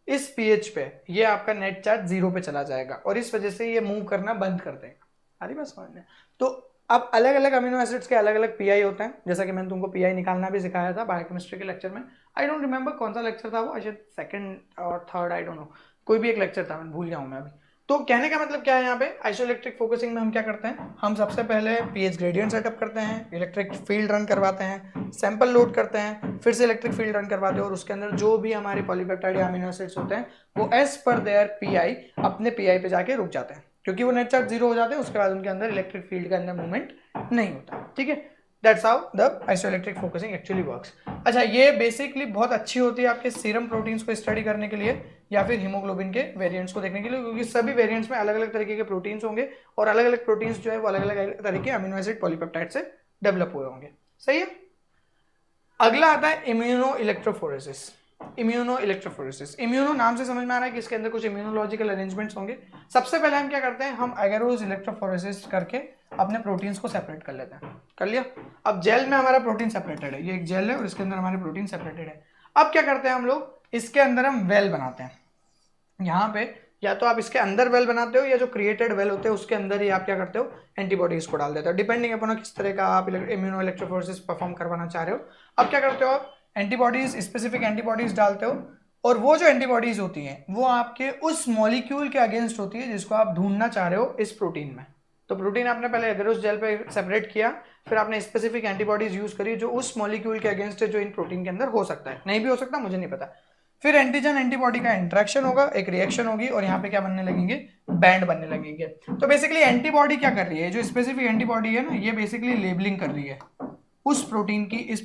इस pH पे ये आपका नेट चार्ज 0 पे चला जाएगा और इस वजह से ये मूव करना बंद कर देगा। अरे बस समझने। तो अब अलग अलग अमीनो एसिड्स के अलग अलग पीआई होते हैं, जैसा कि मैंने तुमको पीआई निकालना भी सिखाया था बायोकेमिस्ट्री के लेक्चर में। आई डोंट रिमेंबर कौन सा लेक्चर था वो, शायद सेकंड और थर्ड, आई डोंट नो, कोई भी एक लेक्चर था, मैं भूल जाऊँ मैं अभी। तो कहने का मतलब क्या है, यहाँ पे आइसोइलेक्ट्रिक फोकसिंग में हम क्या करते हैं, हम सबसे पहले पीएच ग्रेडियंट सेटअप करते हैं, इलेक्ट्रिक फील्ड रन करवाते हैं, सैंपल लोड करते हैं, फिर से इलेक्ट्रिक फील्ड रन करवाते हैं और उसके अंदर जो भी हमारे पॉलीपेप्टाइड या अमीनो एसिड्स होते हैं वो एज पर देयर पीआई अपने पीआई पे जाके रुक जाते हैं, क्योंकि वो नेट चार्ज 0 हो जाते हैं। उसके बाद उनके अंदर इलेक्ट्रिक फील्ड के अंदर मूवमेंट नहीं होता। ठीक है, that's how the isoelectric focusing actually works. अच्छा, ये बेसिकली बहुत अच्छी होती है आपके सीरम प्रोटीन्स को स्टडी करने के लिए या फिर हीमोग्लोबिन के वेरिएंट्स को देखने के लिए, क्योंकि सभी वेरिएंट्स में अलग अलग तरीके के प्रोटीन्स होंगे और अलग अलग प्रोटीन्स जो है वो अलग अलग तरीके अमीनो एसिड पॉलीपेप्टाइड से डेवलप हुए होंगे। सही है। अगला आता है immuno electrophoresis. Immuno electrophoresis, immuno नाम से समझ में आ रहा है कि इसके अंदर कुछ इम्यूनोलॉजिकल अरेंजमेंट्स होंगे। सबसे पहले हम क्या करते हैं, हम एगेरोस इलेक्ट्रोफोरेसिस करके अपने प्रोटीन्स को सेपरेट कर लेते हैं। कर लिया। अब जेल में हमारा प्रोटीन सेपरेटेड है, ये एक जेल है और इसके अंदर हमारे प्रोटीन सेपरेटेड है। अब क्या करते हैं हम लोग, इसके अंदर हम वेल बनाते हैं। यहाँ पे या तो आप इसके अंदर वेल बनाते हो या जो क्रिएटेड वेल होते हैं उसके अंदर ही आप क्या करते हो, एंटीबॉडीज को डाल देते हो, डिपेंडिंग अपॉन किस तरह का आप इम्यूनो इलेक्ट्रोफोरेसिस परफॉर्म करवाना चाह रहे हो। अब क्या करते हो आप, एंटीबॉडीज, स्पेसिफिक एंटीबॉडीज डालते हो और वो जो एंटीबॉडीज होती हैं वो आपके उस मॉलिक्यूल के अगेंस्ट होती है जिसको आप ढूंढना चाह रहे हो इस प्रोटीन में। तो प्रोटीन आपने पहले एगेरोस जेल पे सेपरेट किया, फिर आपने स्पेसिफिक एंटीबॉडीज यूज करी जो उस मॉलिक्यूल के अगेंस्ट है जो इन प्रोटीन के अंदर हो सकता है, नहीं भी हो सकता, मुझे नहीं पता। फिर एंटीजन एंटीबॉडी का इंटरेक्शन होगा, एक रिएक्शन होगी और यहाँ पे क्या बनने लगेंगे, बैंड बनने लगेंगे। तो बेसिकली एंटीबॉडी क्या कर रही है, जो स्पेसिफिक एंटीबॉडी है ना, ये बेसिकली लेबलिंग कर रही है उस प्रोटीन की, इस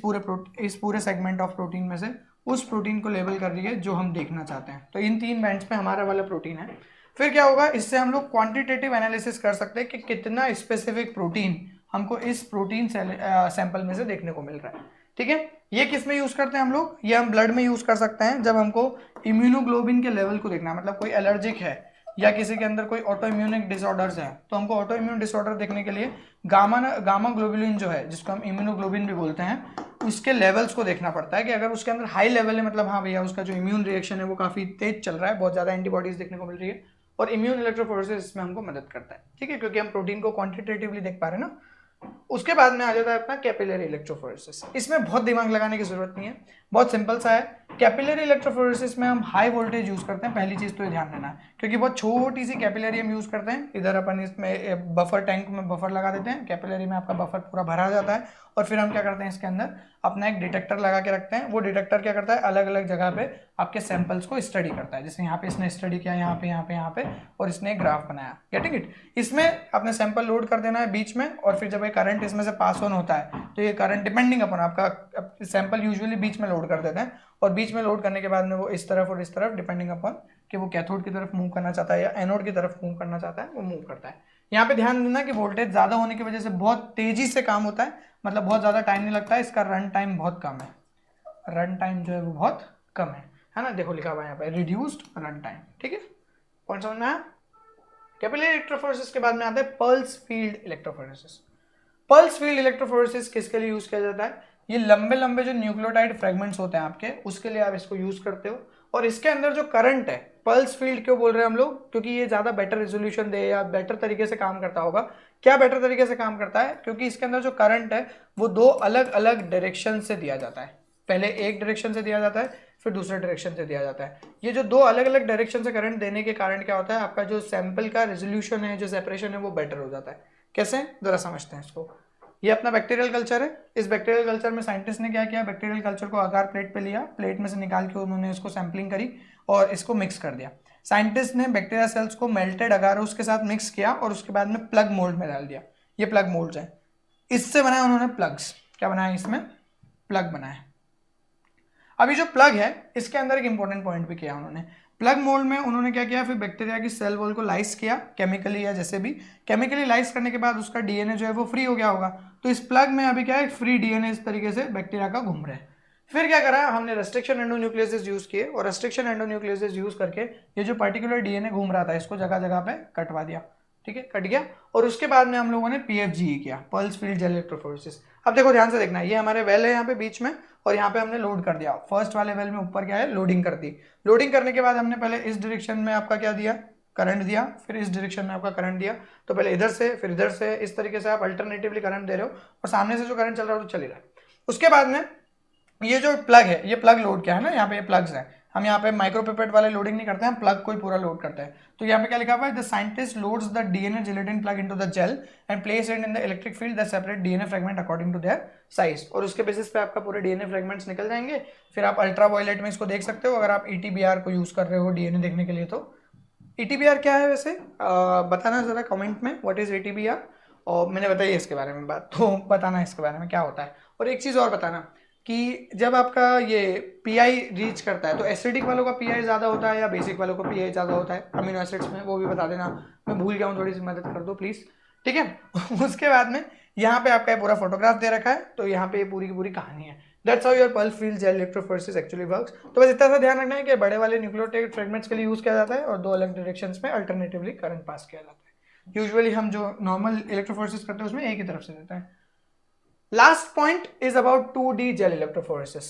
पूरे सेगमेंट ऑफ प्रोटीन में से उस प्रोटीन को लेबल कर रही है जो हम देखना चाहते हैं। तो इन 3 बैंड्स पे हमारा वाला प्रोटीन है। फिर क्या होगा, इससे हम लोग क्वांटिटेटिव एनालिसिस कर सकते हैं कि कितना स्पेसिफिक प्रोटीन हमको इस प्रोटीन सैंपल में से देखने को मिल रहा है। ठीक है, ये किस में यूज करते हैं हम लोग, ये हम ब्लड में यूज कर सकते हैं जब हमको इम्यूनोग्लोबिन के लेवल को देखना है, मतलब कोई एलर्जिक है या किसी के अंदर कोई ऑटो इम्यूनिक डिसऑर्डर्स है, तो हमको ऑटो इम्यून डिसऑर्डर देखने के लिए गामा ग्लोबुलिन जो है, जिसको हम इम्यूनोग्लोबिन भी बोलते हैं, उसके लेवल्स को देखना पड़ता है कि अगर उसके अंदर हाई लेवल है, मतलब हाँ भैया उसका जो इम्यून रिएक्शन है वो काफी तेज चल रहा है, बहुत ज्यादा एंटीबॉडीज देखने को मिल रही है, और इम्यून इलेक्ट्रोफोरेसिस इसमें हमको मदद करता है। ठीक है, क्योंकि हम प्रोटीन को क्वांटिटेटिवली देख पा रहे हैं ना। उसके बाद में आ जाता है अपना कैपिलरी इलेक्ट्रोफोरेसिस। इसमें बहुत दिमाग लगाने की जरूरत नहीं है, बहुत सिंपल सा है। कैपिलरी इलेक्ट्रोफोरेसिस में हम हाई वोल्टेज यूज करते हैं, पहली चीज तो ये ध्यान देना है, क्योंकि बहुत छोटी सी कैपिलरी हम यूज करते हैं। इधर अपन इसमें बफर टैंक में बफर लगा देते हैं, कैपिलरी में आपका बफर पूरा भरा जाता है, और फिर हम क्या करते हैं इसके अंदर अपना एक डिटेक्टर लगा के रखते हैं। वो डिटेक्टर क्या करता है, अलग अलग जगह पे आपके सैंपल्स को स्टडी करता है। जैसे यहाँ पे इसने स्टडी किया, यहाँ पे, यहाँ पे, यहाँ पे, और इसने एक ग्राफ बनाया। Getting it? इसमें अपने सैंपल लोड कर देना है बीच में, और फिर जब ये करंट इसमें से पास ऑन होता है तो ये करंट डिपेंडिंग अपन आपका सैंपल यूजुअली बीच में लोड कर देते हैं, और बीच में लोड करने के बाद में वो इस तरफ और इस तरफ डिपेंडिंग अपॉन कि वो कैथोड की तरफ मूव करना चाहता है या एनोड की तरफ मूव करना चाहता है, वो मूव करता है। यहाँ पे ध्यान देना कि वोल्टेज ज्यादा होने की वजह से बहुत तेजी से काम होता है, मतलब बहुत ज्यादा टाइम नहीं लगता है, इसका रन टाइम बहुत कम है। रन टाइम जो है वो बहुत कम है ना? देखो लिखा हुआ है यहाँ पे रिड्यूस्ड रन टाइम। ठीक है, पॉइंट समझ में आया? कैपिलरी इलेक्ट्रोफोरेसिस के बाद में आता है pulse field electrophoresis. Pulse field electrophoresis किसके लिए यूज किया जाता है? ये लंबे लंबे जो न्यूक्लियोटाइड फ्रेगमेंट्स होते हैं आपके, उसके लिए आप इसको यूज करते हो। और इसके अंदर जो करंट है, पल्स फील्ड क्यों बोल रहे हैं हम लोग? क्योंकि ये ज्यादा बेटर रेजोल्यूशन दे या बेटर तरीके से काम करता होगा। क्या बेटर तरीके से काम करता है? क्योंकि इसके अंदर जो करंट है वो दो अलग अलग डायरेक्शन से दिया जाता है। पहले एक डायरेक्शन से दिया जाता है, फिर दूसरे डायरेक्शन से दिया जाता है। ये जो दो अलग अलग डायरेक्शन से करंट देने के कारण क्या होता है, आपका जो सैंपल का रेजोल्यूशन है, जो सेपरेशन है, वो बेटर हो जाता है। कैसे? जरा समझते हैं इसको। ये अपना बैक्टीरियल कल्चर है। इस बैक्टीरियल कल्चर में साइंटिस्ट ने क्या किया, बैक्टीरियल कल्चर को अगार प्लेट पे लिया, प्लेट में से निकाल के उन्होंने इसको सैंपलिंग करी और इसको मिक्स कर दिया। साइंटिस्ट ने बैक्टीरिया सेल्स को मेल्टेड अगारोस के साथ मिक्स किया और उसके बाद में प्लग मोल्ड में डाल दिया। ये प्लग मोल्ड्स हैं, इससे बनाया उन्होंने प्लग्स। क्या बनाया? इसमें प्लग बनाया। अभी जो प्लग है इसके अंदर एक इंपॉर्टेंट पॉइंट भी किया उन्होंने। प्लग मोल्ड में उन्होंने क्या किया, फिर बैक्टीरिया की सेल वॉल को लाइस किया केमिकली या जैसे भी। केमिकली लाइस करने के बाद उसका डीएनए जो है वो फ्री हो गया होगा, तो इस प्लग में अभी क्या है, फ्री डीएनए इस तरीके से बैक्टीरिया का घूम रहा है। फिर क्या करा, हमने रेस्ट्रिक्शन एंडोन्यूक्लियोसिस यूज किए, और रेस्ट्रिक्शन एंडोन्यूक्लियोसिस यूज करके ये जो पर्टिकुलर डीएनए घूम रहा था इसको जगह जगह पे कटवा दिया। ठीक है, कट गया। और उसके बाद में हम लोगों ने पीएफजी किया, पल्स फील्ड जेल इलेक्ट्रोफोरेसिस। अब देखो ध्यान से देखना, ये हमारे वेल है यहाँ पे बीच में, और यहाँ पे हमने लोड कर दिया। फर्स्ट वाले वेल में ऊपर क्या है, लोडिंग कर दी। लोडिंग करने के बाद हमने पहले इस डायरेक्शन में आपका क्या दिया, करंट दिया, फिर इस डायरेक्शन में आपका करंट दिया। तो पहले इधर से फिर इधर से, इस तरीके से आप अल्टरनेटिवली करंट दे रहे हो, और सामने से जो करंट चल रहा है वो चल ही रहा है। उसके बाद में ये जो प्लग है, ये प्लग लोड क्या है ना, यहाँ पे ये प्लग्स है। हम यहाँ पे माइक्रोपिपेट वाले लोडिंग नहीं करते हैं, प्लग को ही पूरा लोड करते हैं। तो यहाँ पे क्या लिखा हुआ है, the scientist loads the DNA gelatin plug into the gel and place it in the electric field that separate DNA fragment according to their size. और उसके बेसिस पे आपका पूरे डीएनए फ्रेगमेंट्स निकल जाएंगे। फिर आप अल्ट्रावायलेट में इसको देख सकते हो, अगर आप ईटीबीआर को यूज कर रहे हो डीएनए देखने के लिए। तो ईटीबीआर क्या है वैसे, बताना जरा कमेंट में, व्हाट इज ईटीबीआर। और मैंने बताई इसके बारे में बात, तो बताना इसके बारे में क्या होता है। और एक चीज़ और बताना कि जब आपका ये पीआई रीच करता है तो एसिडिक वालों का पीआई ज़्यादा होता है या बेसिक वालों का पीआई ज़्यादा होता है अमीनो एसिड्स में, वो भी बता देना। मैं भूल गया हूँ, थोड़ी सी मदद कर दो प्लीज़। ठीक है। उसके बाद में यहाँ पे आपका पूरा फोटोग्राफ दे रखा है, तो यहाँ पे पूरी की पूरी कहानी है। That's how your pulse field gel electrophoresis actually works. तो बस इतना सा ध्यान रखना है कि बड़े वाले न्यूक्लियोटाइड फ्रेगमेंट्स के लिए यूज किया जाता है, और दो अलग डायरेक्शंस में अल्टरनेटिवली करंट पास किया जाता है। यूजुअली हम जो नॉर्मल इलेक्ट्रोफोरेसिस करते हैं उसमें एक ही तरफ से देता है। Last point is about 2D gel electrophoresis.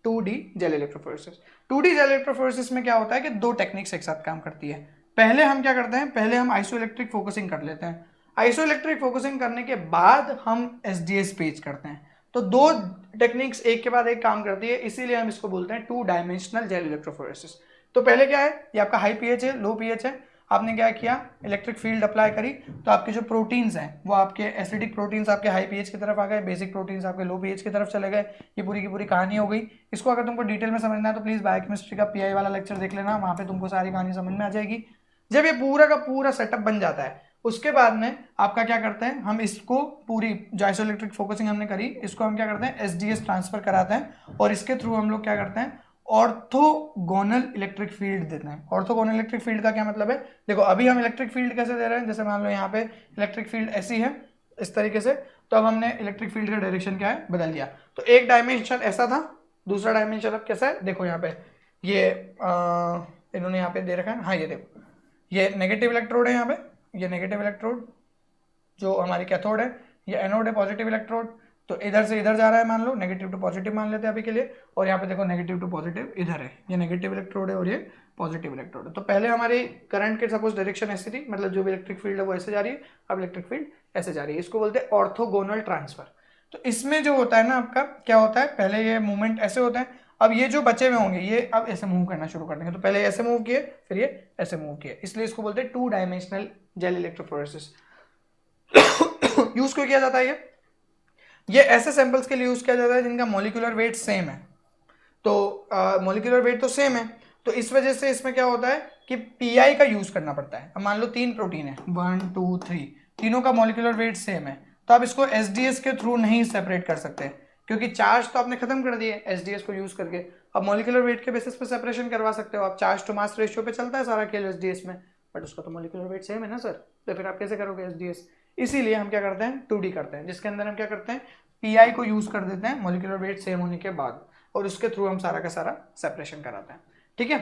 2D gel electrophoresis. 2D gel electrophoresis में क्या होता है कि दो टेक्निक्स एक साथ काम करती है। पहले हम क्या करते हैं, पहले हम आइसोइलेक्ट्रिक फोकसिंग कर लेते हैं। आइसोइलेक्ट्रिक फोकसिंग करने के बाद हम एसडीएस पेज करते हैं। तो दो टेक्निक्स एक के बाद एक काम करती है, इसीलिए हम इसको बोलते हैं 2 डायमेंशनल जेल इलेक्ट्रोफोरेसिस। तो पहले क्या है, ये आपका हाई पीएच है, लो पीएच है। आपने क्या किया, इलेक्ट्रिक फील्ड अप्लाई करी, तो आपके जो प्रोटीन्स हैं वो आपके एसिडिक प्रोटीन्स आपके हाई पीएच की तरफ आ गए, बेसिक प्रोटीन्स आपके लो पीएच की तरफ चले गए। ये पूरी की पूरी कहानी हो गई। इसको अगर तुमको डिटेल में समझना है तो प्लीज बायोकेमिस्ट्री का पीआई वाला लेक्चर देख लेना, वहां पे तुमको सारी कहानी समझ में आ जाएगी। जब ये पूरा का पूरा सेटअप बन जाता है, उसके बाद में आपका क्या करते हैं, हम इसको पूरी जो आइसोइलेक्ट्रिक फोकसिंग हमने करी, इसको हम क्या करते हैं, एसडीएस ट्रांसफर कराते हैं, और इसके थ्रू हम लोग क्या करते हैं, ऑर्थोगोनल इलेक्ट्रिक फील्ड देते हैं। ऑर्थोगोनल इलेक्ट्रिक फील्ड का क्या मतलब है, देखो अभी हम इलेक्ट्रिक फील्ड कैसे दे रहे हैं, जैसे मान लो यहाँ पे इलेक्ट्रिक फील्ड ऐसी है इस तरीके से, तो अब हमने इलेक्ट्रिक फील्ड का डायरेक्शन क्या है, बदल दिया। तो एक डायमेंशन ऐसा था, दूसरा डायमेंशन अब कैसा है, देखो यहाँ पे ये इन्होंने यहाँ पे दे रखा है। हाँ ये देखो, ये नेगेटिव इलेक्ट्रोड है यहाँ पे, ये नेगेटिव इलेक्ट्रोड जो हमारी कैथोड है, ये एनोड है पॉजिटिव इलेक्ट्रोड। तो इधर से इधर जा रहा है, मान लो नेगेटिव टू पॉजिटिव मान लेते हैं अभी के लिए। और यहाँ पे देखो नेगेटिव टू पॉजिटिव इधर है, ये नेगेटिव इलेक्ट्रोड है और ये पॉजिटिव इलेक्ट्रोड है। तो पहले हमारी करंट के सपोज डायरेक्शन ऐसी थी, मतलब जो भी इलेक्ट्रिक फील्ड है वो ऐसे जा रही है, अब इलेक्ट्रिक फील्ड ऐसे जा रही है। इसको बोलते हैं ऑर्थोगोनल ट्रांसफर। तो इसमें जो होता है ना आपका क्या होता है, पहले ये मूवमेंट ऐसे होता है, अब ये जो बचे हुए होंगे ये अब ऐसे मूव करना शुरू कर देंगे। तो पहले ऐसे मूव किए, फिर ये ऐसे मूव किए, इसलिए इसको बोलते हैं 2 डायमेंशनल जेल इलेक्ट्रोफोरेसिस। यूज क्यों किया जाता है ये ऐसे सैंपल्स के लिए यूज किया जाता है जिनका मॉलिक्यूलर वेट सेम है। तो मॉलिक्यूलर वेट तो सेम है, तो इस वजह से इसमें क्या होता है कि पीआई का यूज करना पड़ता है। अब मान लो 3 प्रोटीन है, 1 2 3, तीनों का मॉलिक्यूलर वेट सेम है, तो आप इसको एसडीएस के थ्रू नहीं सेपरेट कर सकते, क्योंकि चार्ज तो आपने खत्म कर दिए एसडीएस को यूज करके। अब मॉलिक्यूलर वेट के बेसिस पे सेपरेशन करवा सकते हो आप, चार्ज टू मास रेशियो पे चलता है सारा खेल एसडीएस में, बट उसका तो मॉलिक्यूलर वेट सेम है ना सर, तो फिर आप कैसे करोगे एसडीएस। इसीलिए हम क्या करते हैं 2D करते हैं, जिसके अंदर हम क्या करते हैं पीआई को यूज कर देते हैं मॉलिक्यूलर वेट सेम होने के बाद, और उसके थ्रू हम सारा का सारा सेपरेशन कराते हैं। ठीक है,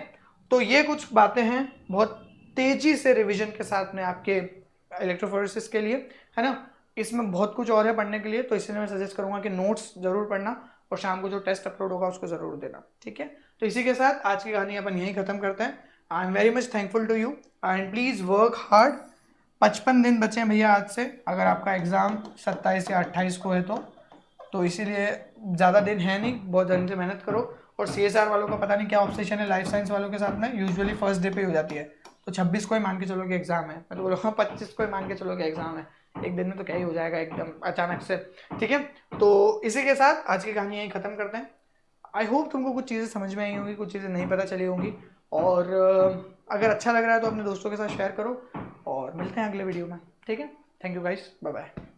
तो ये कुछ बातें हैं बहुत तेजी से रिवीजन के साथ में आपके इलेक्ट्रोफोरेसिस के लिए, है ना। इसमें बहुत कुछ और है पढ़ने के लिए, तो इसलिए मैं सजेस्ट करूंगा कि नोट्स जरूर पढ़ना और शाम को जो टेस्ट अपलोड होगा उसको जरूर देना। ठीक है, तो इसी के साथ आज की कहानी अपन यहीं खत्म करते हैं। I am very much thankful to you and please work hard. 55 दिन बचे हैं भैया आज से, अगर आपका एग्जाम 27 या 28 को है तो इसीलिए ज़्यादा दिन है नहीं, बहुत जल्दी से मेहनत करो। और सीएसआर वालों का पता नहीं क्या ऑब्सेशन है लाइफ साइंस वालों के साथ में, यूजुअली फर्स्ट डे पे हो जाती है, तो 26 को ही मान के चलो कि एग्जाम है, मैं तो बोलो हाँ 25 को ही मान के चलो कि एग्जाम है, एक दिन में तो क्या ही हो जाएगा एकदम अचानक से। ठीक है, तो इसी के साथ आज की कहानी यहीं खत्म करते हैं। आई होप तुमको कुछ चीज़ें समझ में आई होंगी, कुछ चीज़ें नहीं पता चली होंगी, और अगर अच्छा लग रहा है तो अपने दोस्तों के साथ शेयर करो, और मिलते हैं अगले वीडियो में। ठीक है, thank you guys, bye bye.